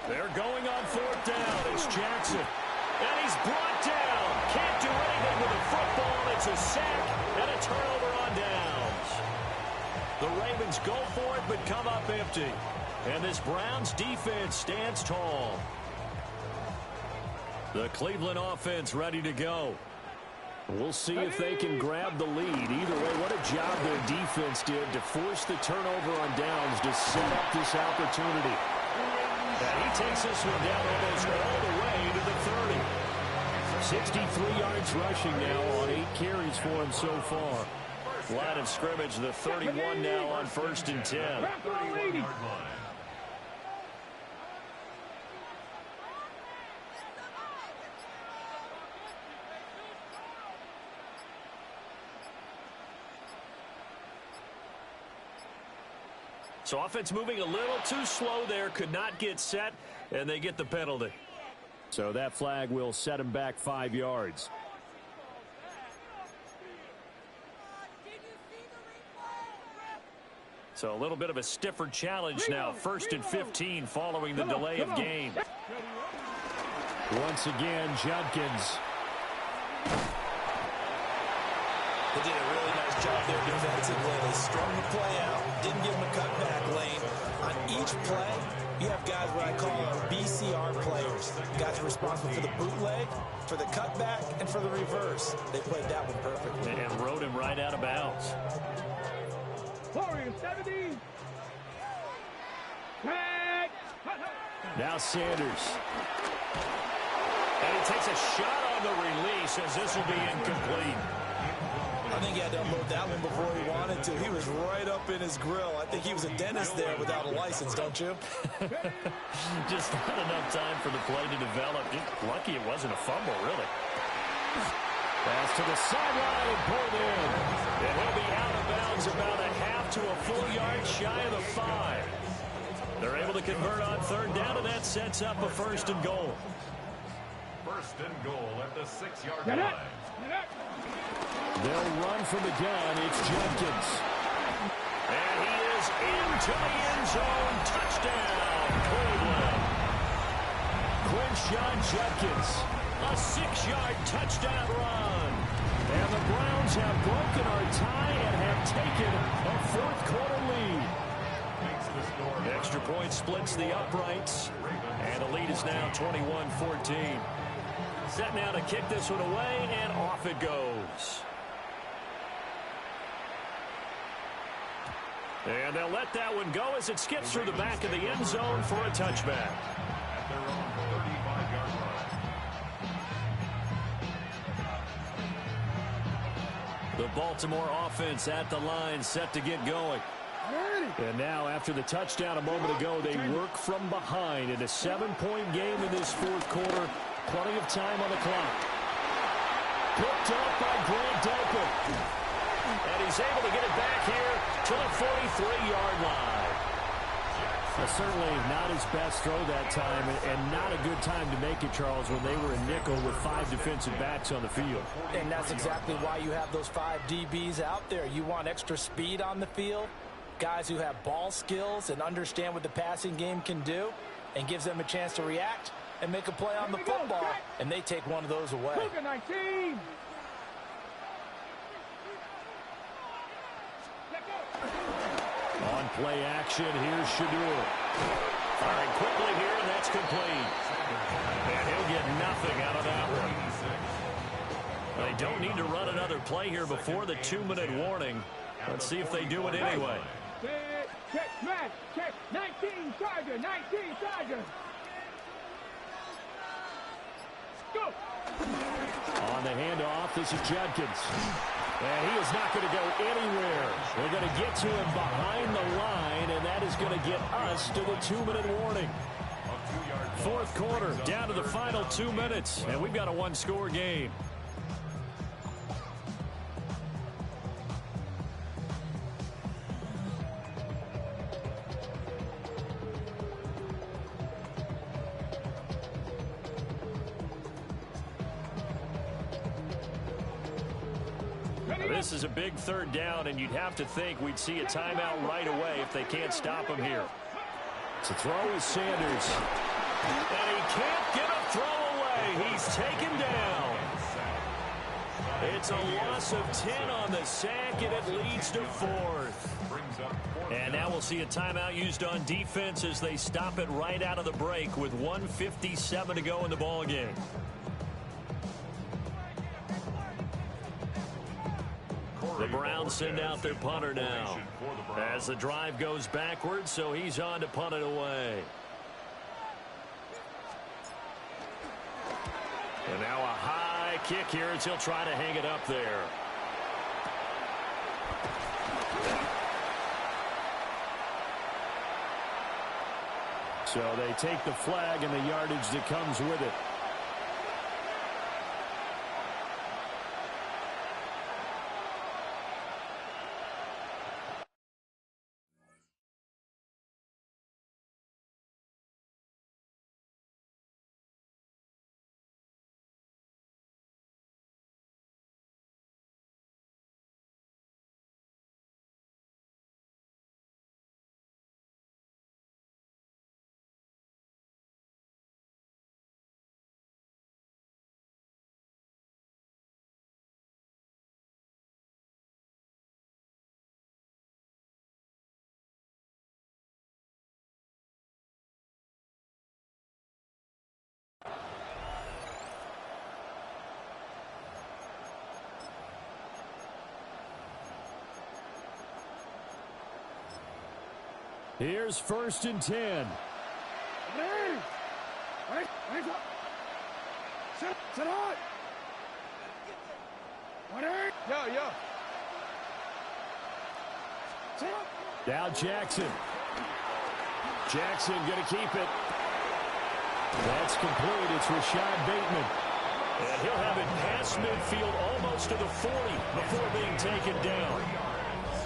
They're going on 4th down. It's Jackson. And he's brought down. Can't do anything with the football. It's a sack and a turnover on downs. The Ravens go for it but come up empty. And this Browns defense stands tall. The Cleveland offense ready to go. We'll see if they can grab the lead. Either way, what a job their defense did to force the turnover on downs to set up this opportunity. And he takes this one down almost all the way to the 30. 63 yards rushing now on 8 carries for him so far. Line of scrimmage, the 31 now on 1st and 10. 31-yard line. So offense moving a little too slow there, could not get set, and they get the penalty. So that flag will set him back 5 yards. So a little bit of a stiffer challenge now. 1st and 15 following the delay of game. Once again, Judkins. They did a really nice job there defensively. They strung the play out, didn't give him a cutback lane. On each play, you have guys what I call BCR players. Guys responsible for the bootleg, for the cutback, and for the reverse. They played that one perfectly. And rode him right out of bounds. 70. Now Sanders. And he takes a shot on the release as this will be incomplete. I think he had to unload that one before he wanted to. He was right up in his grill. I think he was a dentist there without a license, don't you? Just not enough time for the play to develop. Just lucky it wasn't a fumble, really. Pass to the sideline and pulled in. And he'll be out of bounds about a half to a full yard shy of the 5. They're able to convert on 3rd down, and that sets up a 1st and goal. 1st and goal at the 6-yard line. They'll run from the gun. It's Judkins. And he is into the end zone. Touchdown, Cleveland. Quinshon Judkins. A 6-yard touchdown run. And the Browns have broken our tie and have taken a 4th quarter lead. Extra point splits the uprights. And the lead is now 21-14. Set now to kick this one away, and off it goes. And they'll let that one go as it skips through the back of the end zone for a touchback. At their own 35-yard line. The Baltimore offense at the line, set to get going. And now, after the touchdown a moment ago, they work from behind in a 7-point game in this 4th quarter. Plenty of time on the clock. Picked up by Grant Delpit. And he's able to get it back here to the 43-yard line. Certainly not his best throw that time, and not a good time to make it, Charles, when they were in nickel with 5 defensive backs on the field. And that's exactly why you have those 5 DBs out there. You want extra speed on the field, guys who have ball skills and understand what the passing game can do, and gives them a chance to react and make a play on the football, and they take one of those away. On play action, here's Shadur. Firing quickly here, and that's complete. And he'll get nothing out of that one. They don't need to run another play here before the 2-minute warning. Let's see if they do it anyway. Check, man, check. 19 Charger, 19 Charger. Go. On the handoff, this is Judkins. And he is not going to go anywhere. They're going to get to him behind the line, and that is going to get us to the 2-minute warning. Fourth quarter, down to the final 2 minutes, and we've got a one-score game. This is a big third down, and you'd have to think we'd see a timeout right away if they can't stop him here. To throw is Sanders. And he can't get a throw away. He's taken down. It's a loss of 10 on the sack, and it leads to fourth. And now we'll see a timeout used on defense as they stop it right out of the break with 1:57 to go in the ballgame. The Browns send out their punter now as the drive goes backwards, so he's on to punt it away. And now a high kick here as he'll try to hang it up there. So they take the flag and the yardage that comes with it. Here's 1st and 10. Sit on. Yo. Sit up. Now Jackson. Jackson going to keep it. That's complete. It's Rashad Bateman. And he'll have it past midfield almost to the 40 before being taken down.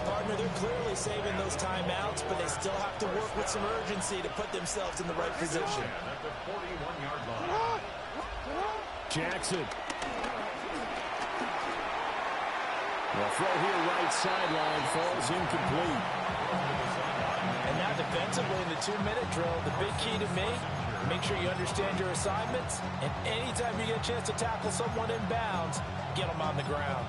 Partner, they're clearly saving those timeouts, but they still have to work with some urgency to put themselves in the right position. Jackson. The throw here right sideline falls incomplete. And now defensively in the 2-minute drill, the big key to me, make sure you understand your assignments, and anytime you get a chance to tackle someone in bounds, get them on the ground.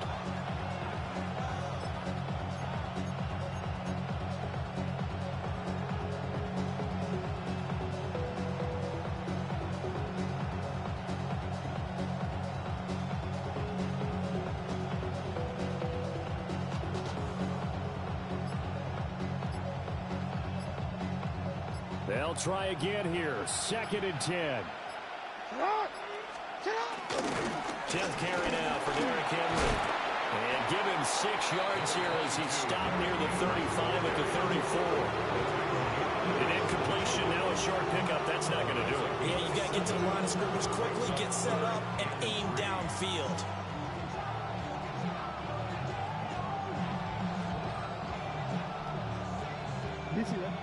They'll try again here. 2nd and 10. 10th carry now for Derrick Henry. And give him 6 yards here as he stopped near the 35 at the 34. An incompletion, now a short pickup. That's not going to do it. Yeah, you got to get to the line of scrimmage quickly, get set up, and aim downfield.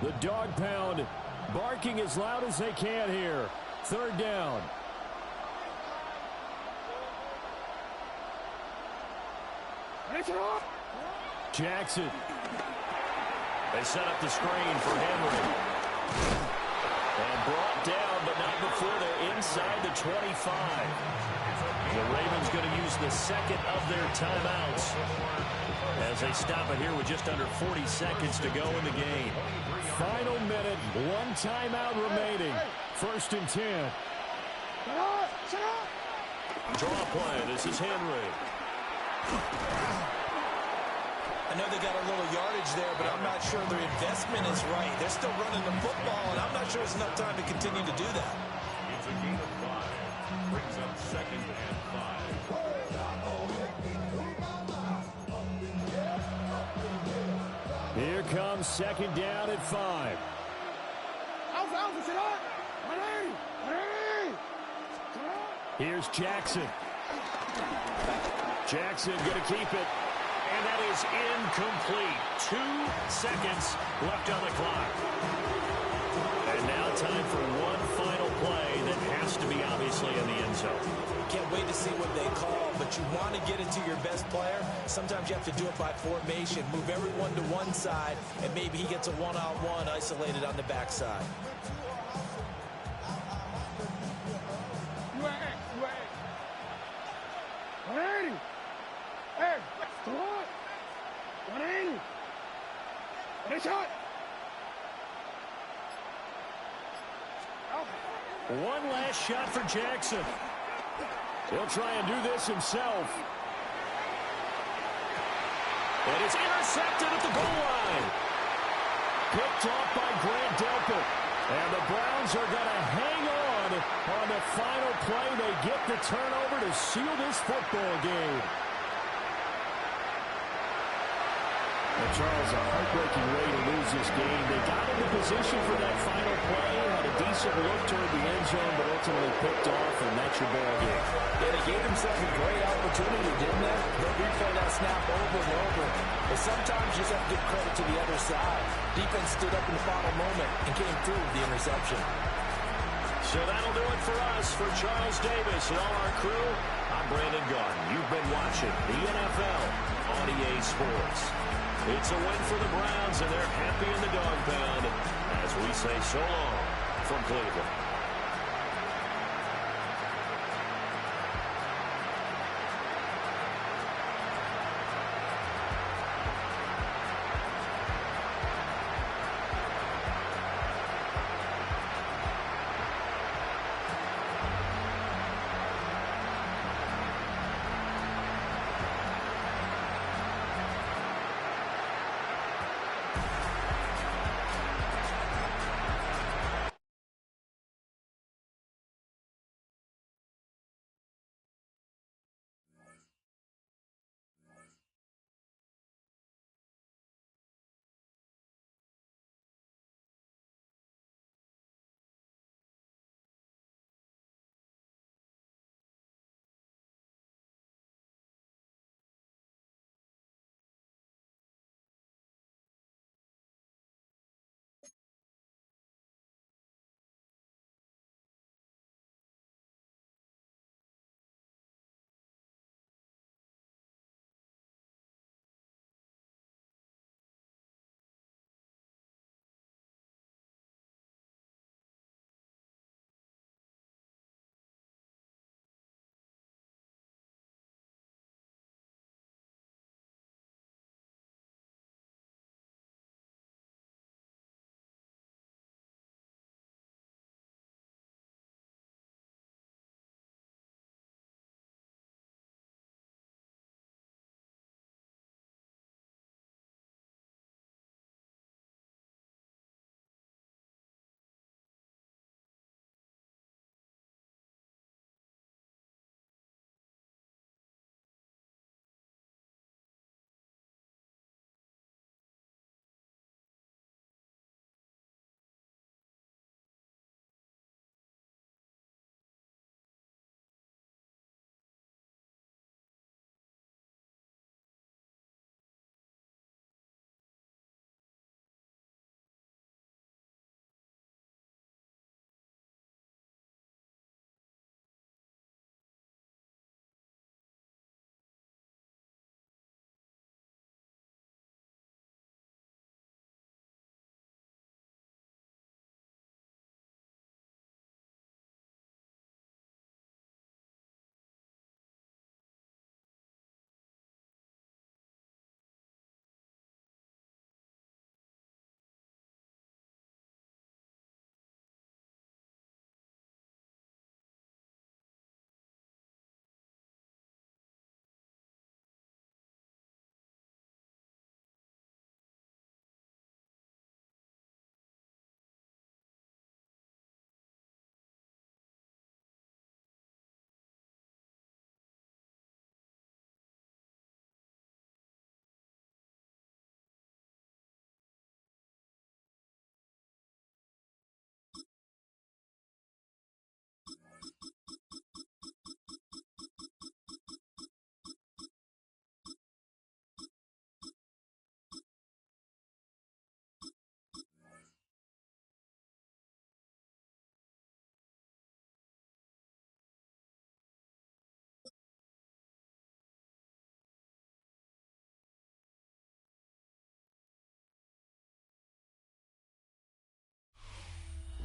The dog pound barking as loud as they can here. 3rd down. Jackson. They set up the screen for Henry. And brought down, but not before they're inside the 25. The Ravens going to use the second of their timeouts as they stop it here with just under 40 seconds to go in the game. Final minute, one timeout remaining. 1st and 10. Draw play. This is Henry. I know they got a little yardage there, but I'm not sure their investment is right. They're still running the football, and I'm not sure it's enough time to continue to do that. It's a gain of 5. Brings up 2nd and 5. Here comes 2nd down at 5. Here's Jackson. Jackson going to keep it. And that is incomplete. 2 seconds left on the clock. And now time for one final play that has to be obviously in the end zone. Can't wait to see what they call, but you want to get it to your best player. Sometimes you have to do it by formation. Move everyone to one side, and maybe he gets a one-on-one isolated on the backside. One last shot for Jackson. He'll try and do this himself. And it's intercepted at the goal line. Picked off by Grant Delpit. And the Browns are going to hang on the final play. They get the turnover to seal this football game. And Charles, a heartbreaking way to lose this game. They got into position for that final play, had a decent look toward the end zone, but ultimately picked off, and that's your ball game. Yeah, they gave themselves a great opportunity, didn't they? They'll replay that snap over and over. But sometimes you just have to give credit to the other side. Defense stood up in the final moment and came through with the interception. So that'll do it for us. For Charles Davis and all our crew, I'm Brandon Garden. You've been watching the NFL on EA Sports. It's a win for the Browns, and they're happy in the dog pound as we say so long from Cleveland.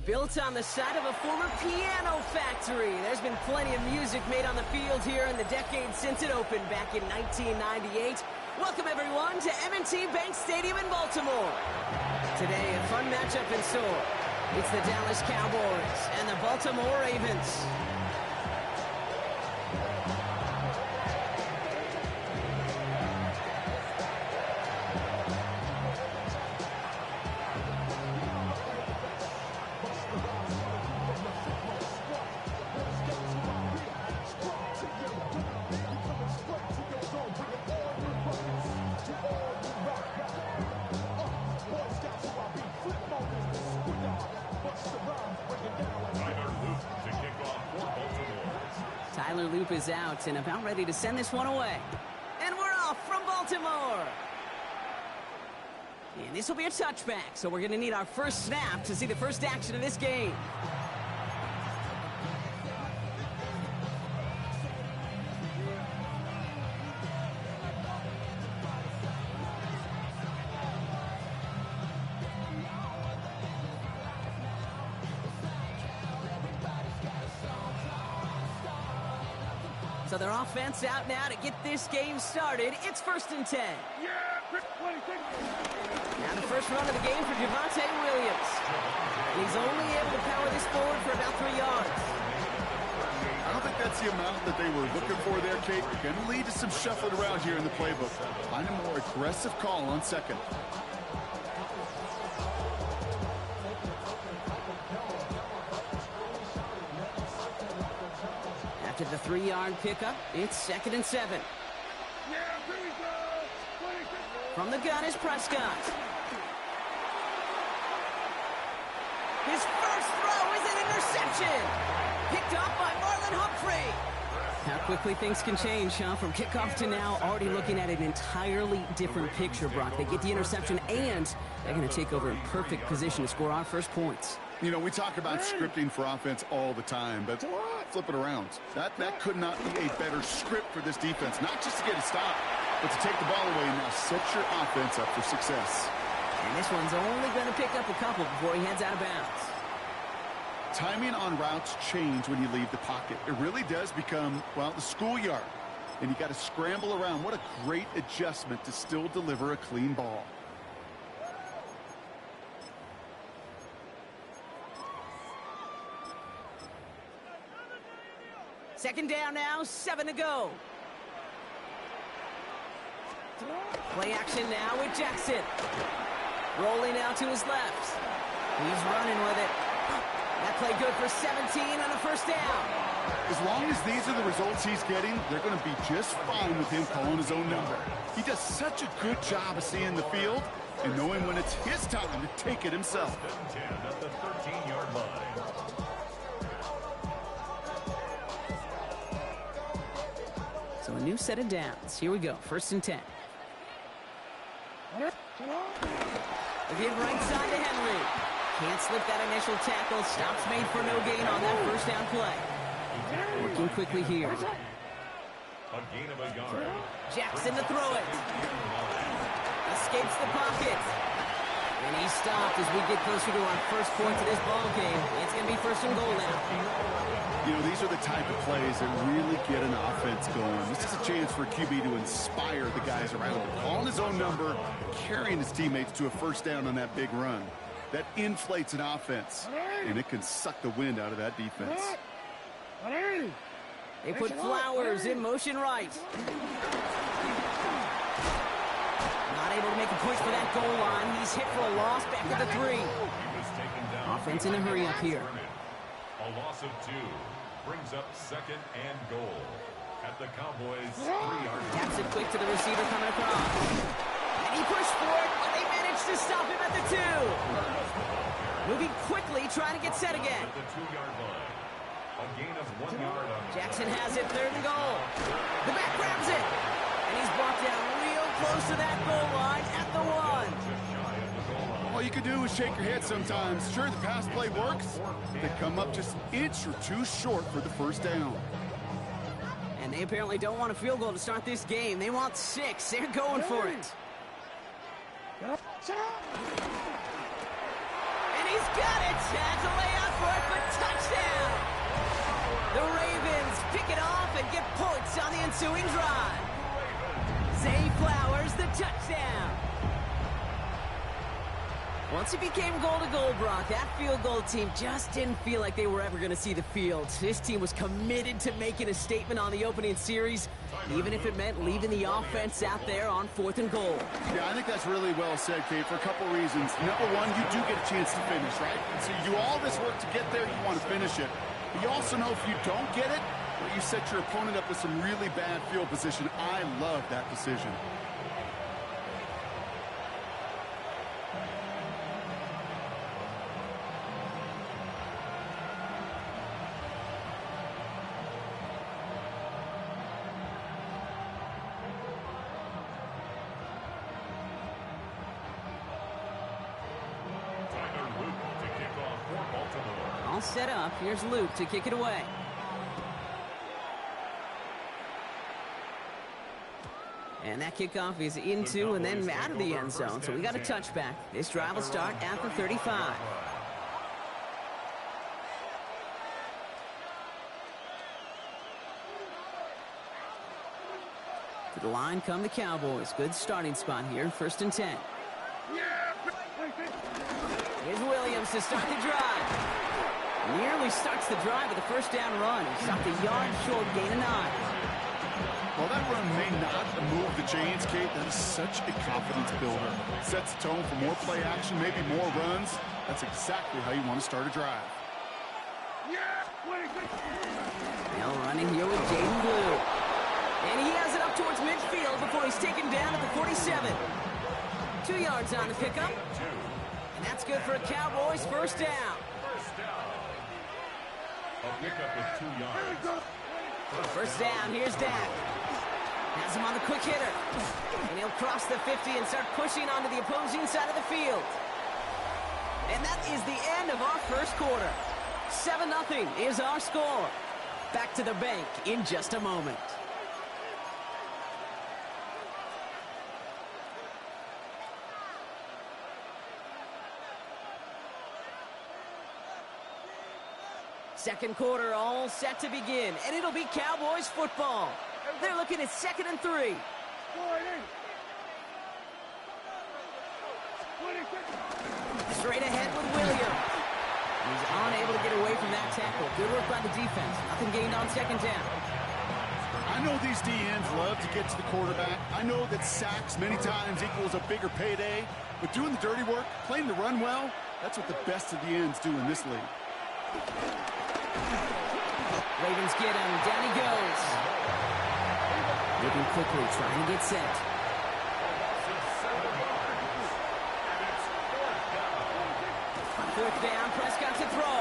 Built on the side of a former piano factory, there's been plenty of music made on the field here in the decade since it opened back in 1998. Welcome, everyone, to M&T Bank Stadium in Baltimore. Today, a fun matchup in store. It's the Dallas Cowboys and the Baltimore Ravens. Tyler Loop is out and about ready to send this one away. And we're off from Baltimore. And this will be a touchback, so we're going to need our first snap to see the first action of this game. So their offense out now to get this game started. It's 1st and 10. Now the first run of the game for Javonte Williams. And he's only able to power this forward for about 3 yards. I don't think that's the amount that they were looking for there, Kate. Going to lead to some shuffling around here in the playbook. Find a more aggressive call on second. After the 3-yard pickup, it's 2nd and 7. From the gun is Prescott. His first throw is an interception. Picked off by Marlon Humphrey. How quickly things can change, huh? From kickoff to now, already looking at an entirely different picture, Brock. They get the interception, and they're going to take over in perfect position to score our first points. You know, we talk about scripting for offense all the time, but flip it around. That could not be a better script for this defense, not just to get a stop, but to take the ball away and now set your offense up for success. And this one's only going to pick up a couple before he heads out of bounds. Timing on routes change when you leave the pocket. It really does become, well, the schoolyard. And you got to scramble around. What a great adjustment to still deliver a clean ball. Second down now, 7 to go. Play action now with Jackson. Rolling out to his left. He's running with it. That play good for 17 on a first down. As long as these are the results he's getting, they're going to be just fine with him calling his own number. He does such a good job of seeing the field and knowing when it's his time to take it himself. 10 at the 13-yard line. So a new set of downs. Here we go. 1st and 10. Again, right side to Henry. Can't slip that initial tackle. Stops made for no gain on that first down play. Working quickly here. A gain of a yard. Jackson to throw it. Escapes the pocket. And he's stopped as we get closer to our first point of this ball game. It's going to be 1st and goal now. You know, these are the type of plays that really get an offense going. This is a chance for QB to inspire the guys around him. Calling his own number, carrying his teammates to a first down on that big run. That inflates an offense, and it can suck the wind out of that defense. They put Flowers in motion right. Not able to make a push for that goal line. He's hit for a loss back at the 3. Offense in a hurry up here. A loss of 2 brings up 2nd and goal at the Cowboys' 3-yard line. Taps it quick to the receiver coming across. And he pushed for it, but they managed to stop him at the 2. Moving quickly, trying to get set again. At the 2-yard line. A gain of 1 yard on Jackson has it, 3rd and goal. The back grabs it. And he's brought down real close to that goal line at the 1. All you can do is shake your head sometimes. Sure, the pass play works. They come up just an inch or 2 short for the first down. And they apparently don't want a field goal to start this game. They want 6. They're going for it. And he's got got it. Has a layout for it, but touchdown. The Ravens pick it off and get points on the ensuing drive. Zay Flowers, the touchdown. Once it became goal-to-goal, Brock, that field goal team just didn't feel like they were ever going to see the field. This team was committed to making a statement on the opening series, even if it meant leaving the offense out there on 4th and goal. Yeah, I think that's really well said, Kate, for a couple reasons. Number one, you do get a chance to finish, right? So you do all this work to get there, you want to finish it. But you also know if you don't get it, well, you set your opponent up with some really bad field position. I love that decision. All set up. Here's Luke to kick it away. And that kickoff is into and then out of the end zone. So we got a touchback. This drive will start at the 35. To the line come the Cowboys. Good starting spot here. 1st and 10. Here's Williams to start the drive. Nearly starts the drive with a 1st down run. He stopped a yard short, gain of 9. Well, that run may not move the chains, Kate. That is such a confidence builder. Sets the tone for more play action, maybe more runs. That's exactly how you want to start a drive. Now running here with Jaden Blue. And he has it up towards midfield before he's taken down at the 47. 2 yards on the pickup. And that's good for a Cowboys 1st down. A pickup of 2 yards. 1st down, here's Dak. Has him on the quick hitter. And he'll cross the 50 and start pushing onto the opposing side of the field. And that is the end of our 1st quarter. 7-0 is our score. Back to the bank in just a moment. Second quarter all set to begin, and it'll be Cowboys football. They're looking at 2nd and 3. Straight ahead with Williams. He's unable to get away from that tackle. Good work by the defense. Nothing gained on 2nd down. I know these DNs love to get to the quarterback. I know that sacks many times equals a bigger payday, but doing the dirty work, playing the run well, that's what the best of the ends do in this league. Ravens get him. Down he goes. Moving quickly, trying to get set. 4th down, Prescott to throw.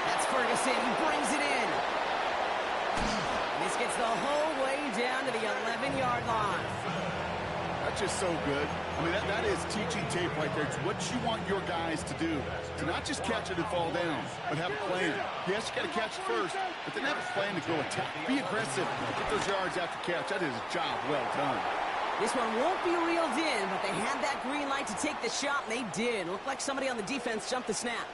That's Ferguson. He brings it in. This gets the whole way down to the 11-yard line. That's just so good. I mean, that is teaching tape right there. It's what you want your guys to do. To not just catch it and fall down, but have a plan. Yes, you got to catch it first, but then have a plan to go attack. Be aggressive. Get those yards after catch. That is a job well done. This one won't be reeled in, but they had that green light to take the shot, and they did. Looked like somebody on the defense jumped the snap.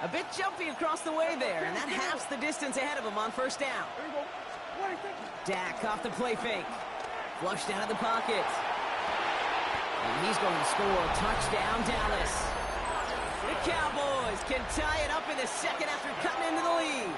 A bit jumpy across the way there, and that halves the distance ahead of him on 1st down. Dak off the play fake. Flushed out of the pocket. And he's going to score. Touchdown, Dallas. The Cowboys can tie it up in the 2nd after cutting into the lead.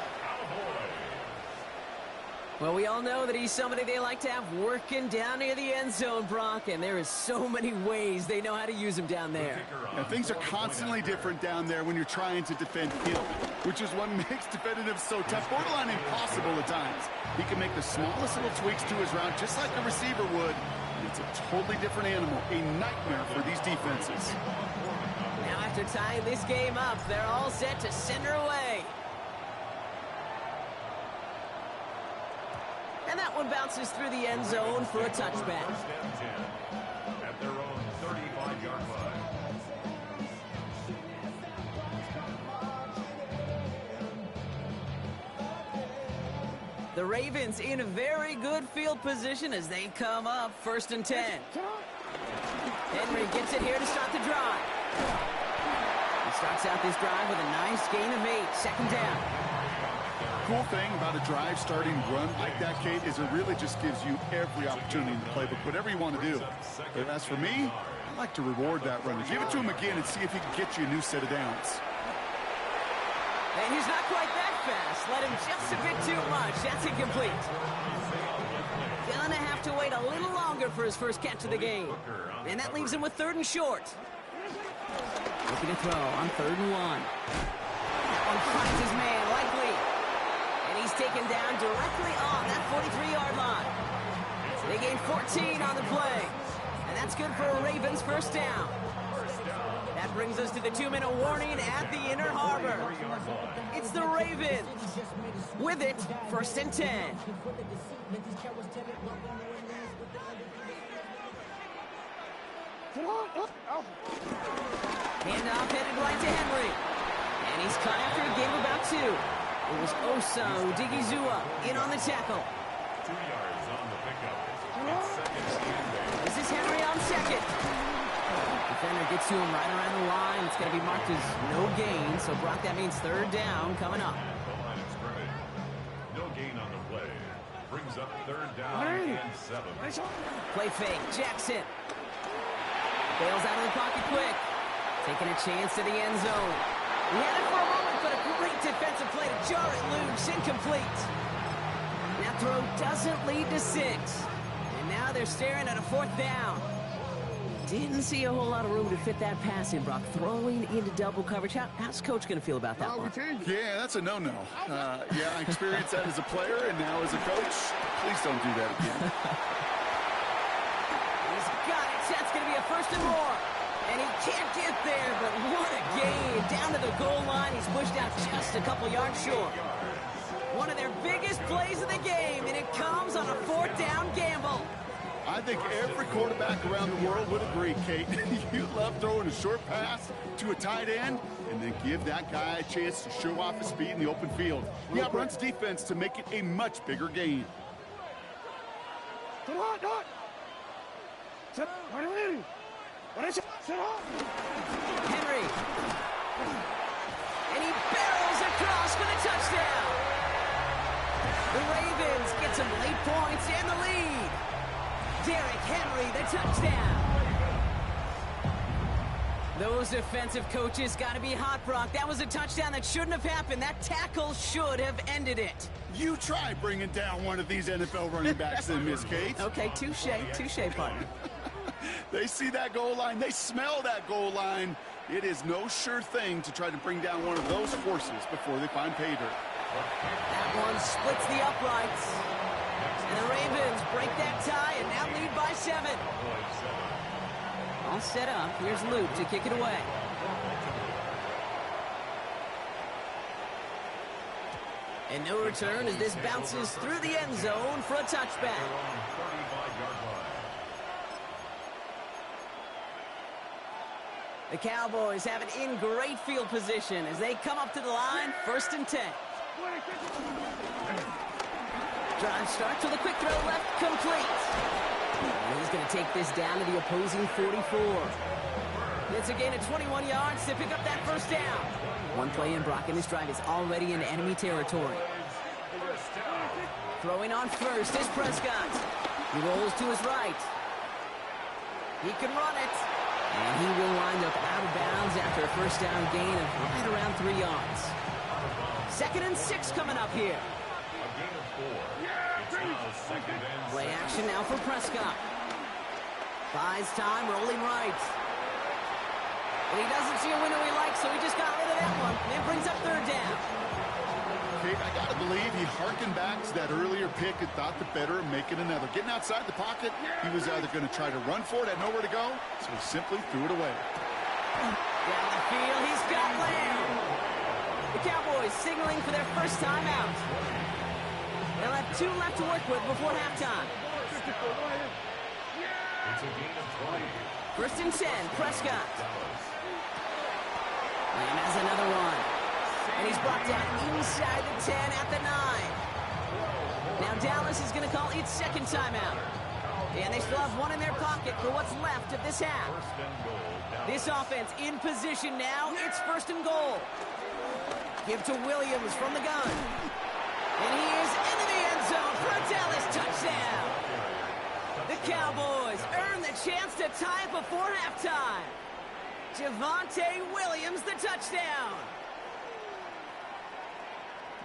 Well, we all know that he's somebody they like to have working down near the end zone, Brock, and there is so many ways they know how to use him down there. And things are constantly different down there when you're trying to defend him, which is what makes defending him so tough, borderline impossible at times. He can make the smallest little tweaks to his route, just like a receiver would. And it's a totally different animal, a nightmare for these defenses. Now after tying this game up, they're all set to send her away. And that one bounces through the end zone for a touchback. At their own 35-yard line. The Ravens in a very good field position as they come up 1st and 10. Henry gets it here to start the drive. He starts out this drive with a nice gain of 8. 2nd down. Cool thing about a drive starting run like that, Kate, is it really just gives you every opportunity in the playbook, whatever you want to do. But as for me, I like to reward that runner. Give it to him again and see if he can get you a new set of downs. And he's not quite that fast. Let him just a bit too much. That's incomplete. Gonna have to wait a little longer for his first catch of the game. And that leaves him with 3rd and short. Looking to throw on 3rd and 1. That one finds his man, likely. And he's taken down directly on that 43-yard line. They gain 14 on the play. And that's good for a Ravens 1st down. That brings us to the 2-minute warning at the Inner Harbor. It's the Ravens. With it, 1st and 10. Handoff headed right to Henry. And he's cut after a gain of about 2. It was Osa Odigizua in on the tackle. 2 yards on the pickup. It's 2nd. This is Henry on 2nd. Defender gets to him right around the line. It's going to be marked as no gain. So, Brock, that means 3rd down coming up. The line of scrimmage. No gain on the play. Brings up 3rd down and 7. Play fake. Jackson. Bails out of the pocket quick. Taking a chance to the end zone. He had it for a moment, but a great defensive play to jar it loose. Incomplete. That throw doesn't lead to 6. And now they're staring at a 4th down. Didn't see a whole lot of room to fit that pass in, Brock. Throwing into double coverage. How's Coach going to feel about that one? Yeah, that's a no-no. Yeah, I experienced that as a player and now as a coach. Please don't do that again. He's got it. That's going to be a 1st and more. And he can't get there, but what a gain. Down to the goal line. He's pushed out just a couple yards short. One of their biggest plays of the game, and it comes on a 4th down gamble. I think every quarterback around the world would agree, Kate. You love throwing a short pass to a tight end and then give that guy a chance to show off his speed in the open field. He outruns defense to make it a much bigger gain. Henry. And he barrels across for the touchdown. The Ravens get some late points and the lead. Derrick Henry, the touchdown. Those defensive coaches got to be hot, Brock. That was a touchdown that shouldn't have happened. That tackle should have ended it. You try bringing down one of these NFL running backs then, Miss Kate. Okay, touche, partner. They see that goal line. They smell that goal line. It is no sure thing to try to bring down one of those forces before they find pay dirt. That one splits the uprights. And the Ravens break that tie and now lead by 7. All set up. Here's Luke to kick it away. And no return as this bounces through the end zone for a touchback. The Cowboys have it in great field position as they come up to the line, 1st and 10. Drive starts with a quick throw left, complete. And he's going to take this down to the opposing 44. It's a gain of 21 yards to pick up that 1st down. One play in, Brock, and this drive is already into enemy territory. Throwing on 1st is Prescott. He rolls to his right. He can run it. And he will wind up out of bounds after a 1st down gain of right around 3 yards. 2nd and 6 coming up here. Play action now for Prescott. Buys time, rolling right. And he doesn't see a window he likes, so he just got rid of that one. And brings up 3rd down. Kate, I got to believe he harkened back to that earlier pick and thought the better of making another. Getting outside the pocket, he was either going to try to run for it, had nowhere to go, so he simply threw it away. Down the field, he's got Lamb. The Cowboys signaling for their 1st time out. They'll have 2 left to work with before halftime. It's a gain of 20. 1st and 10, Prescott. Lamb has another one. And he's brought down inside the 10 at the 9. Dallas is going to call its second timeout. And they still have one in their pocket for what's left of this half. This offense in position now. It's first and goal. Give to Williams from the gun. And he is into the end zone for a Dallas touchdown. The Cowboys earn the chance to tie it before halftime. Javonte Williams, the touchdown.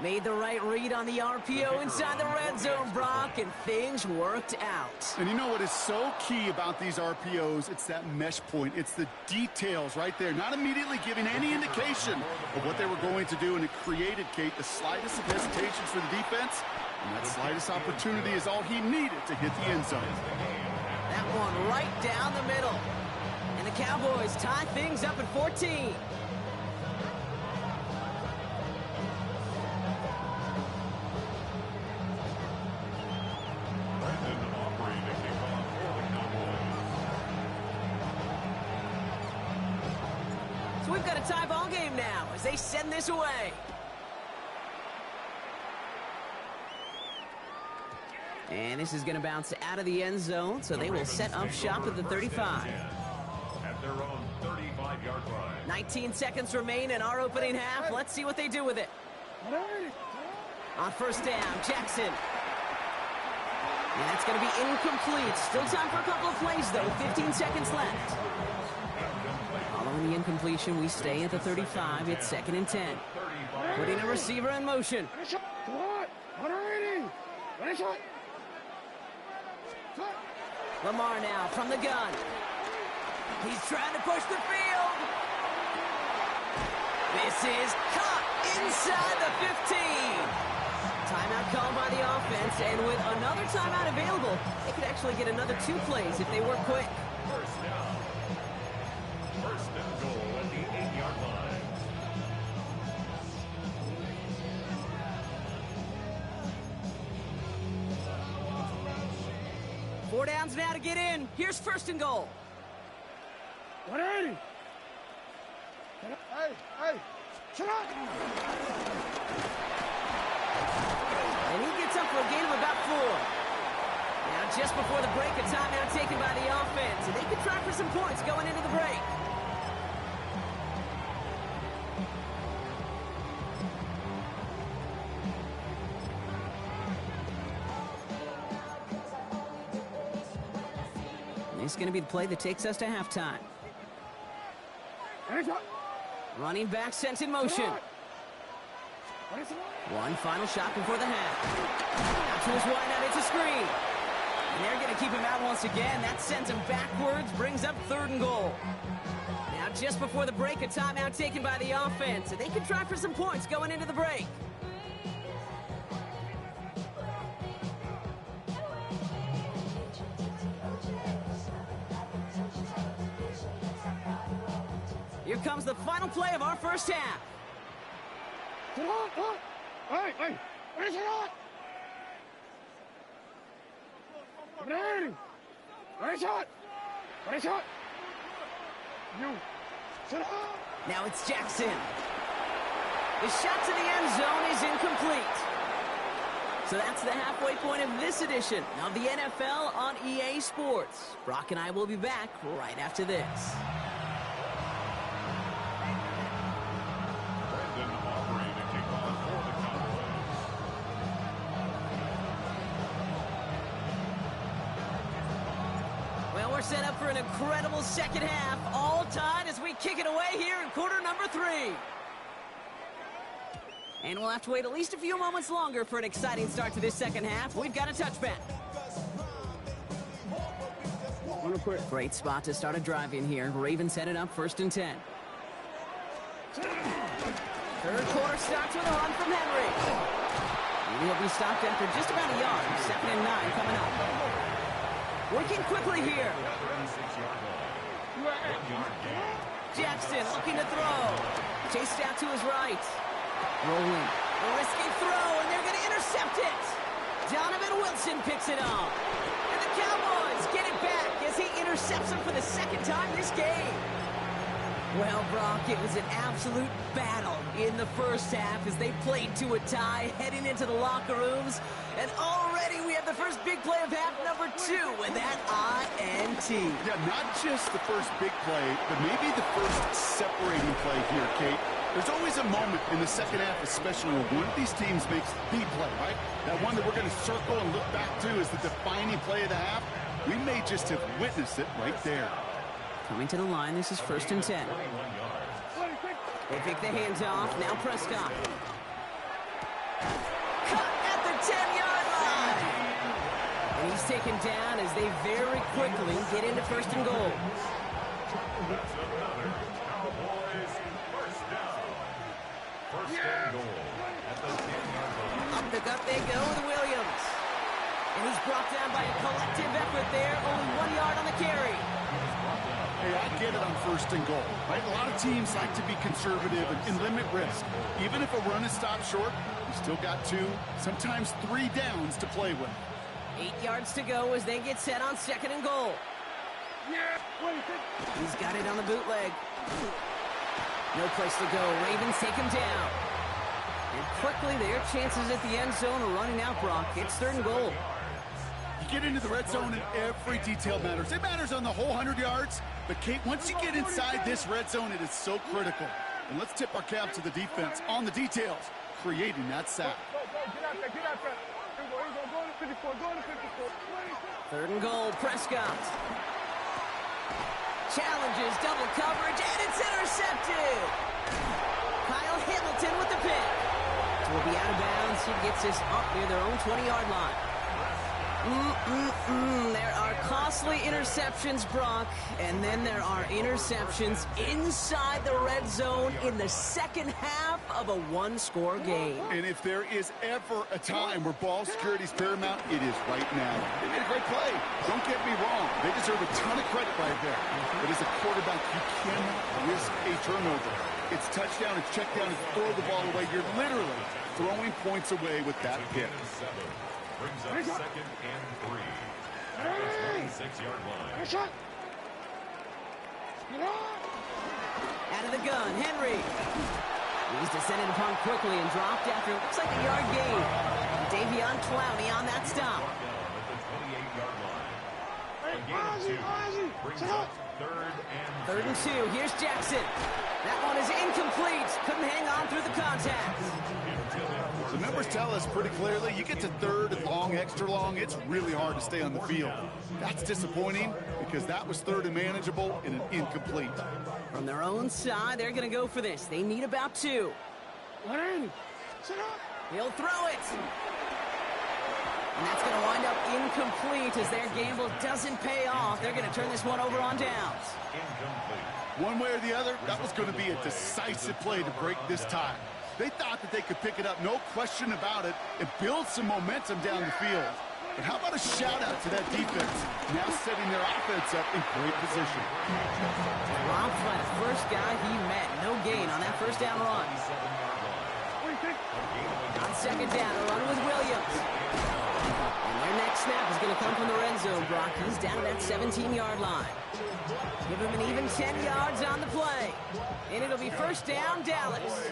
Made the right read on the RPO inside the red zone, Brock, and things worked out. And you know what is so key about these RPOs? It's that mesh point. It's the details right there. Not immediately giving any indication of what they were going to do, and it created, Kate, the slightest of hesitations for the defense. And that slightest opportunity is all he needed to hit the end zone. That one right down the middle. And the Cowboys tie things up at 14. So we've got a tie ball game now as they send this away. And this is going to bounce out of the end zone, so they will set up shop at the 35. At their own 35-yard line. 19 seconds remain in our opening half. Let's see what they do with it. On first down, Jackson. And that's going to be incomplete. Still time for a couple of plays, though. 15 seconds left. Following the incompletion, we stay at the 35. It's 2nd and 10. Putting a receiver in motion. Lamar now from the gun. He's trying to push the field. This is caught inside the 15. Timeout called by the offense, and with another timeout available, they could actually get another 2 plays if they work quick. First down. First and goal at the 8-yard line. Four downs now to get in. Here's first and goal. 180. Hey, shut up. And he gets up for a gain of about 4. Now, just before the break, a timeout taken by the offense. And they could try for some points going into the break. This is going to be the play that takes us to halftime. Running back sent in motion. One final shot before the half. Out to his wideout, it's a screen. And they're going to keep him out once again. That sends him backwards, brings up 3rd and goal. Now just before the break, a timeout taken by the offense. And they can try for some points going into the break. Here comes the final play of our first half. Hey, where's it on? 180. Where's it? Where's it? You. Shut up. Now it's Jackson. His shot to the end zone is incomplete. So that's the halfway point of this edition of the NFL on EA Sports. Brock and I will be back right after this. Set up for an incredible second half, all tied as we kick it away here in quarter number 3. And we'll have to wait at least a few moments longer for an exciting start to this second half. We've got a touchback. Great spot to start a drive in here. Ravens headed up 1st and 10. Third quarter starts with a run from Henry. And he'll be stopped after just about a yard. 2nd and 9 coming up. Working quickly here. Jackson looking to throw. Chased out to his right. Rolling. A risky throw, and they're going to intercept it. Donovan Wilson picks it up. And the Cowboys get it back as he intercepts him for the 2nd time this game. Well, Brock, it was an absolute battle in the first half as they played to a tie heading into the locker rooms. And already we have the first big play of half number 2 with that INT. Yeah, not just the first big play, but maybe the first separating play here, Kate. There's always a moment in the second half, especially when one of these teams makes the play, right? That one that we're going to circle and look back to as the defining play of the half. We may just have witnessed it right there. Coming to the line, this is 1st and 10. They pick the hands off. Now Prescott. Cut at the 10-yard line. And he's taken down as they very quickly get into 1st and goal. Up the gut they go with Williams. And he's brought down by a collective effort there. Only 1 yard on the carry. Hey, I get it on 1st and goal, right? A lot of teams like to be conservative and limit risk. Even if a run is stopped short, you still got 2, sometimes 3 downs to play with. 8 yards to go as they get set on 2nd and goal. He's got it on the bootleg. No place to go. Ravens take him down. And quickly, their chances at the end zone are running out, Brock. It's 3rd and goal. You get into the red zone and every detail matters. It matters on the whole 100 yards. But, Kate, once you get inside this red zone, it is so critical. And let's tip our cap to the defense on the details, creating that sack. 3rd and goal, Prescott. Challenges, double coverage, and it's intercepted. Kyle Hamilton with the pick. So we'll be out of bounds. He gets this up near their own 20-yard line. There are costly interceptions, Brock, and then there are interceptions inside the red zone in the second half of a one-score game. And if there is ever a time where ball security is paramount, it is right now. They made a great play. Don't get me wrong. They deserve a ton of credit right there. But as a quarterback, you cannot risk a turnover. It's touchdown, it's check down, it's throw the ball away. You're literally throwing points away with that pick. Brings up 2nd and 3 at the 26-yard line. Out of the gun, Henry. He's descended upon quickly and dropped after looks like a yard gain. Davion Clowney on that stop. At the 28-yard line. A gain of 2 brings up 3rd and 2. 3rd and 2. Here's Jackson. That one is incomplete. Couldn't hang on through the contact. The numbers tell us pretty clearly, you get to 3rd and long, extra long, it's really hard to stay on the field. That's disappointing because that was 3rd and manageable and an incomplete. From their own side, they're going to go for this. They need about 2. He'll throw it. And that's going to wind up incomplete as their gamble doesn't pay off. They're going to turn this one over on downs. One way or the other, that was going to be a decisive play to break this tie. They thought that they could pick it up, no question about it, and build some momentum down the field. But how about a shout-out to that defense, now setting their offense up in great position. Rob Flett, first guy he met. No gain on that first down run. On 2nd down, a run with Williams. And their next snap is going to come from the red zone, Brock. He's down to that 17-yard line. Give him an even 10 yards on the play. And it'll be 1st down, Dallas.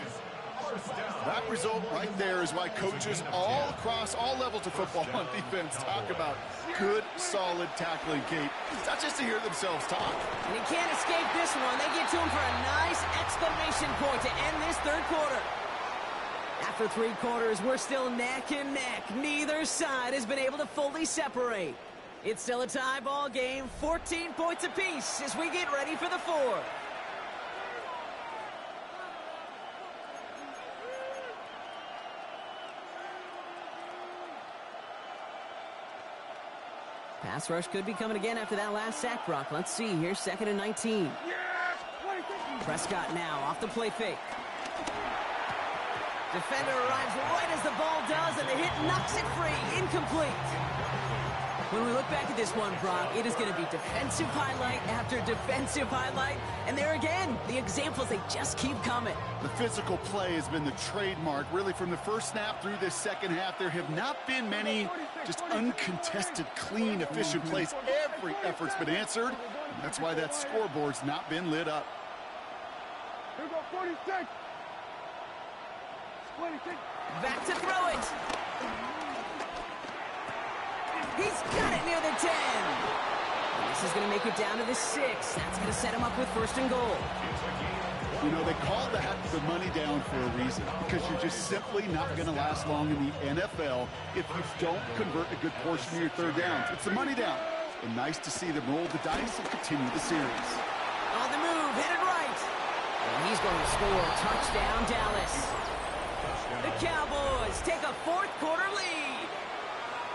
That result right there is why coaches all across all levels of football on defense talk about good, solid tackling, Kate. It's not just to hear themselves talk. And he can't escape this one. They get to him for a nice exclamation point to end this 3rd quarter. After 3 quarters, we're still neck and neck. Neither side has been able to fully separate. It's still a tie ball game, 14 points apiece as we get ready for the 4th. Pass rush could be coming again after that last sack, Brock. Let's see. Here's 2nd and 19. Prescott now off the play fake. Defender arrives right as the ball does, and the hit knocks it free. Incomplete. When we look back at this one, Brock, it is going to be defensive highlight after defensive highlight. And there again, the examples, they just keep coming. The physical play has been the trademark, really, from the first snap through this second half. There have not been many just uncontested, clean, efficient plays. Every effort's been answered. That's why that scoreboard's not been lit up. Here we go, 46. 26. Back to throw it. He's got it near the 10. This is going to make it down to the 6. That's going to set him up with 1st and goal. You know, they call that the money down for a reason, because you're just simply not going to last long in the NFL if you don't convert a good portion of your 3rd downs. It's the money down. And nice to see them roll the dice and continue the series. On the move, headed right. And he's going to score. Touchdown, Dallas. The Cowboys take a 4th quarter lead.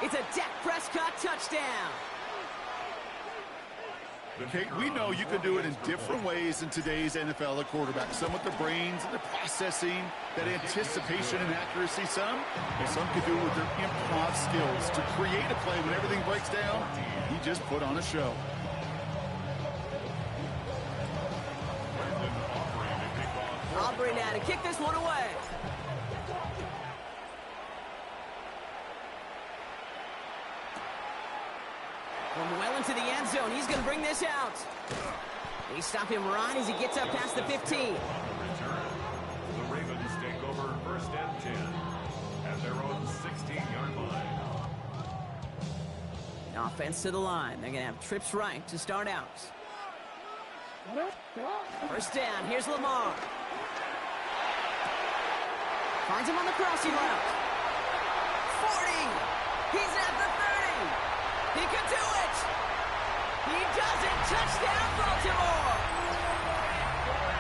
It's a Dak Prescott touchdown. Okay, we know you can do it in different ways in today's NFL at quarterback. Some with their brains and their processing, that anticipation and accuracy. Some can do it with their improv skills to create a play when everything breaks down. He just put on a show. Aubrey now to kick this one away. From well into the end zone, he's going to bring this out. They stop him right as he gets up past the 15. The Ravens take over 1st and 10 at their own 16-yard line. Offense to the line. They're going to have trips right to start out. 1st down. Here's Lamar. Finds him on the crossing route. 40. He's at the 30. He could do it. He does it. Touchdown, Baltimore.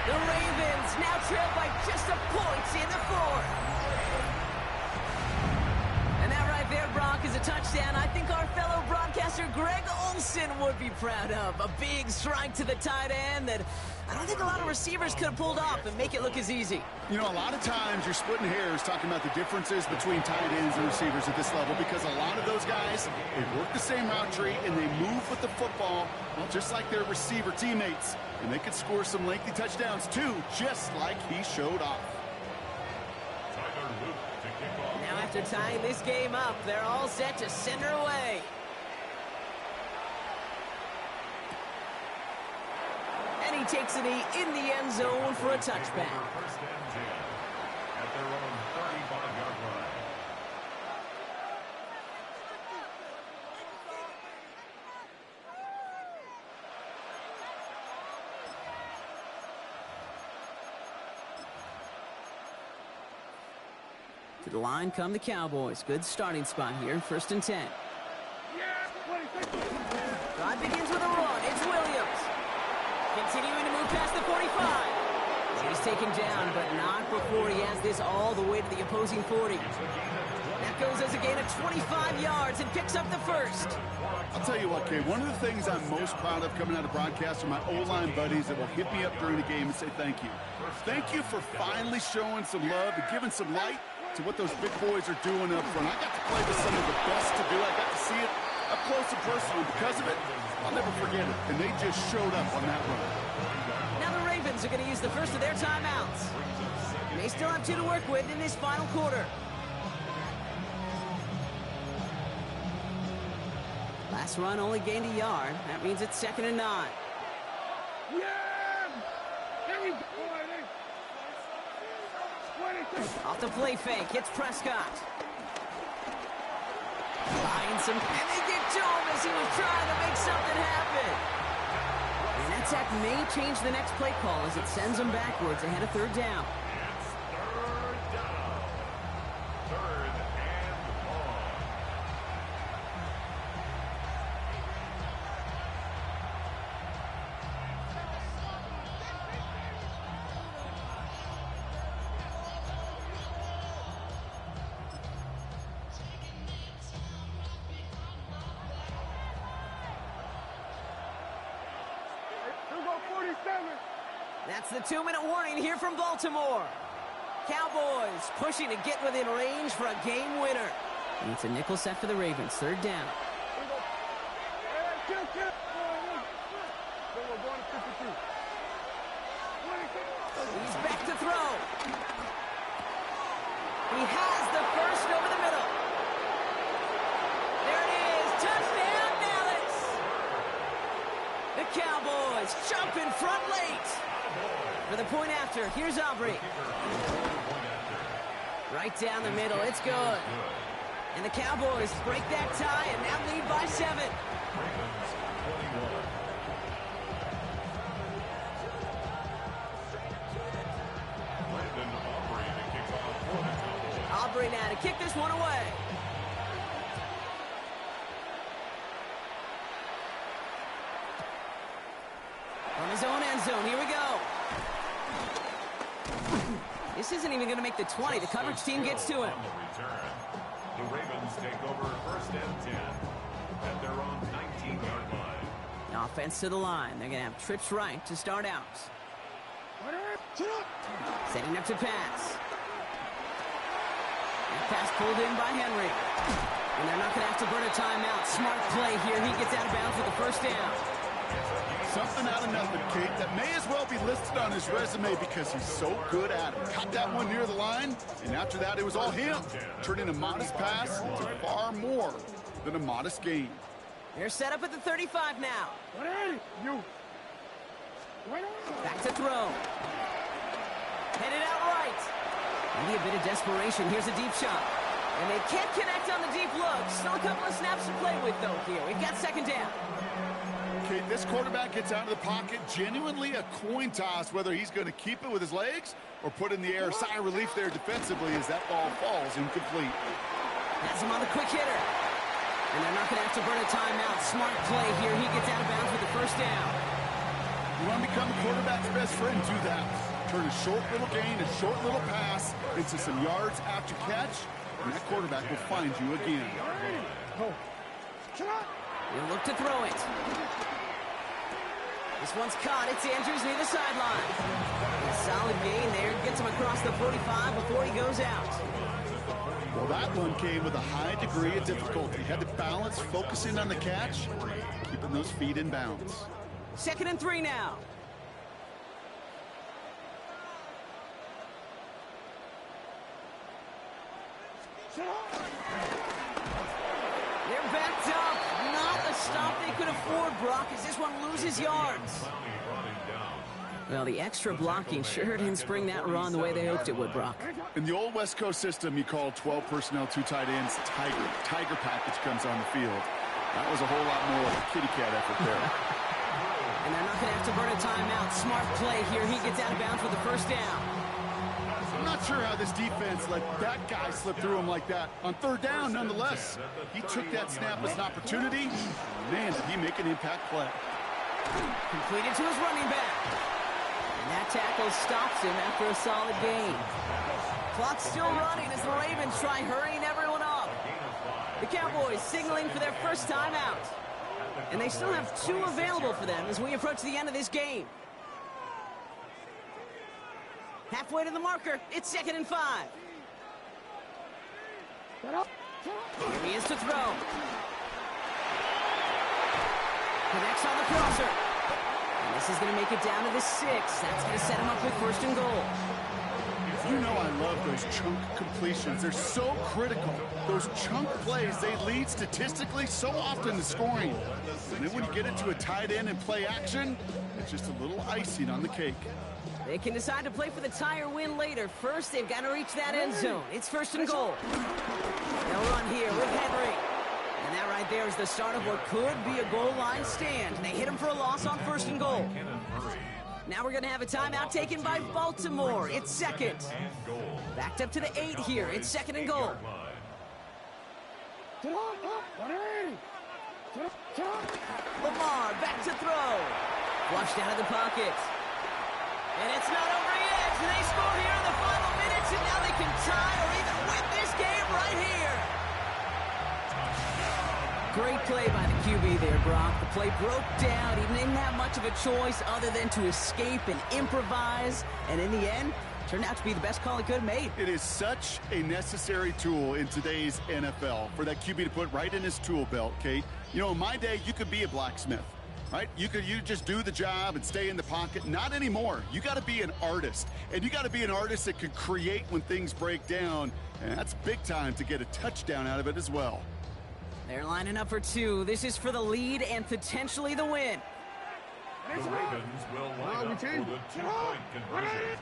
The Ravens now trail by just a point in the 4th. And that right there, Brock, is a touchdown I think our fellow broadcaster Greg Olsen would be proud of. A big strike to the tight end that I don't think a lot of receivers could have pulled off and make it look as easy. You know, a lot of times you're splitting hairs talking about the differences between tight ends and receivers at this level, because a lot of those guys, they work the same route tree and they move with the football, well, just like their receiver teammates. And they could score some lengthy touchdowns too, just like he showed off. Now after tying this game up, they're all set to send her away. And he takes it in the end zone for a touchback. 1st and 10 at their own 35-yard line. To the line come the Cowboys. Good starting spot here, 1st and 10. Drive begins with a run. It's Williams. Continuing to move past the 45. He's taken down, but not before he has this all the way to the opposing 40. That goes as a gain of 25 yards and picks up the 1st. I'll tell you what, Kay, one of the things I'm most proud of coming out of broadcast are my O-line buddies that will hit me up during the game and say thank you. Thank you for finally showing some love and giving some light to what those big boys are doing up front. I got to play with some of the best to do. I got to see it up close and personal. Because of it, I'll never forget it. And they just showed up on that run. Now the Ravens are going to use the first of their timeouts. And they still have 2 to work with in this final quarter. Last run only gained a yard. That means it's 2nd and 9. Off the play fake, hits Prescott. Finds him, and they get to him as he was trying to make something happen. And that sack may change the next play call as it sends him backwards ahead of 3rd down. It's 3rd down. 3rd and long. That's the 2-minute warning here from Baltimore. Cowboys pushing to get within range for a game winner. And it's a nickel set for the Ravens. 3rd down. He's back to throw. He has the first over the middle. There it is. Touchdown, Dallas. The Cowboys jump in front late. For the point after, here's Aubrey. Right down the middle, it's good. And the Cowboys break that tie and now lead by 7. Aubrey now to kick this one away. From his own end zone, here we go. This isn't even going to make the 20. The coverage team gets to him. The Ravens take over 1st and 10 at their own 19-yard line. Offense to the line. They're going to have trips right to start out. Setting up to pass. That pass pulled in by Henry. And they're not going to have to burn a timeout. Smart play here. He gets out of bounds for the first down. Something out of nothing, Kate, that may as well be listed on his resume because he's so good at it. Caught that one near the line, and after that, it was all him, turning a modest pass into far more than a modest gain. They're set up at the 35 now. Back to throw. Headed out right. Maybe a bit of desperation. Here's a deep shot. And they can't connect on the deep look. Still a couple of snaps to play with, though, here. We've got 2nd down. Okay, this quarterback gets out of the pocket, genuinely a coin toss whether he's going to keep it with his legs or put in the air. Sigh of relief there defensively as that ball falls incomplete. Has him on the quick hitter. And they're not going to have to burn a timeout. Smart play here. He gets out of bounds with the first down. You want to become a quarterback's best friend, do that. Turn a short little gain, a short little pass into some yards after catch, and that quarterback will find you again. He'll look to throw it. This one's caught. It's Andrews near the sideline. A solid gain there. Gets him across the 45 before he goes out. Well, that one came with a high degree of difficulty. Had to balance, focusing on the catch, keeping those feet in bounds. 2nd and 3 now. They're backed up. Not a stop they could afford, Brock, as this one loses yards. Well, the extra blocking sure didn't spring that run the way they hoped it would, Brock. In the old West Coast system, you call 12 personnel, 2 tight ends, Tiger. Tiger package comes on the field. That was a whole lot more kitty cat effort there. And they're not going to have to burn a timeout. Smart play here. He gets out of bounds for the first down. I'm not sure how this defense let that guy slip through him like that. On 3rd down, nonetheless. He took that snap as an opportunity. Man, did he make an impact play. Completed to his running back. And that tackle stops him after a solid gain. Clock's still running as the Ravens try hurrying everyone up. The Cowboys signaling for their first timeout. And they still have 2 available for them as we approach the end of this game. Halfway to the marker, it's 2nd and 5. Here he is to throw. Connects on the crosser. And this is going to make it down to the 6. That's going to set him up with 1st and goal. You know I love those chunk completions. They're so critical. Those chunk plays, they lead statistically so often to scoring. And then when you get into a tight end and play action, it's just a little icing on the cake. They can decide to play for the tie or win later. First, they've got to reach that end zone. It's 1st and goal. They'll run here with Henry. And that right there is the start of what could be a goal line stand. They hit him for a loss on 1st and goal. Now we're going to have a timeout taken by Baltimore. It's 2nd. Backed up to the 8 here. It's 2nd and goal. Lamar back to throw. Flushed out of the pocket. And it's not over yet. They score here in the final minutes, and now they can tie or even win this game right here. Great play by the QB there, Brock. The play broke down. He didn't have much of a choice other than to escape and improvise. And in the end, turned out to be the best call he could have made. It is such a necessary tool in today's NFL for that QB to put right in his tool belt, Kate. You know, in my day, you could be a blacksmith. Right? You just do the job and stay in the pocket. Not anymore. You got to be an artist. And you got to be an artist that can create when things break down. And that's big time to get a touchdown out of it as well. They're lining up for 2. This is for the lead and potentially the win. The Ravens will line up for the two-point conversion.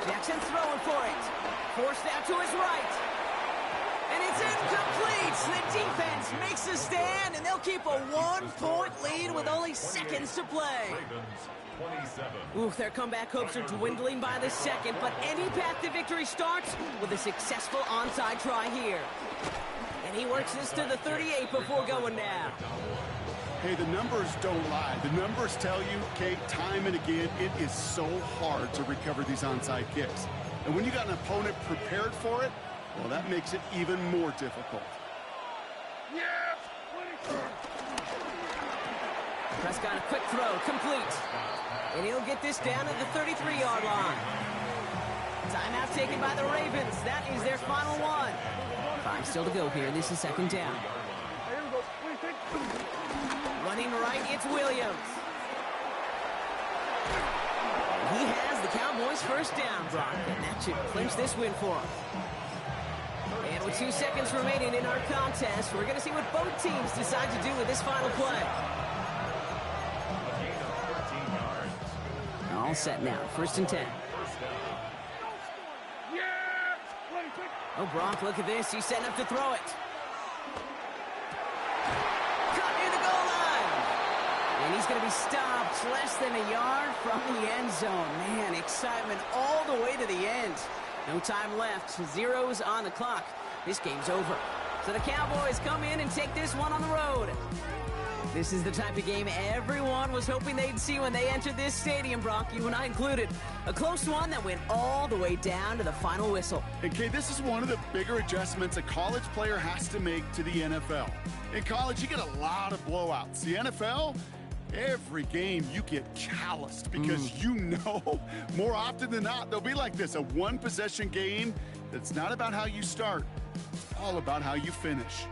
Jackson throwing for it. Forced out to his right. And it's incomplete. The defense makes a stand, and they'll keep a 1-point lead with only seconds to play. Ravens 27. Ooh, their comeback hopes are dwindling by the second, but any path to victory starts with a successful onside try here. And he works this to the 38 before going down. Hey, the numbers don't lie. The numbers tell you, Kate, time and again, it is so hard to recover these onside kicks. And when you got an opponent prepared for it, well, that makes it even more difficult. Prescott, a quick throw, complete. And he'll get this down at the 33-yard line. Timeout taken by the Ravens. That is their final one. 5 still to go here. This is second down. Running right, it's Williams. He has the Cowboys' first down, Brock, and that should clinch this win for him. And with 2 seconds remaining in our contest, we're going to see what both teams decide to do with this final play. All set now, 1st and 10. Oh, Brock, look at this. He's setting up to throw it. Caught near the goal line. And he's going to be stopped less than a yard from the end zone. Man, excitement all the way to the end. No time left. 0s on the clock. This game's over. So the Cowboys come in and take this one on the road. This is the type of game everyone was hoping they'd see when they entered this stadium, Brock, you and I included. A close one that went all the way down to the final whistle. And Kay, this is one of the bigger adjustments a college player has to make to the NFL. In college, you get a lot of blowouts. The NFL, every game you get calloused because you know more often than not they'll be like this, a one-possession game that's not about how you start. It's all about how you finish.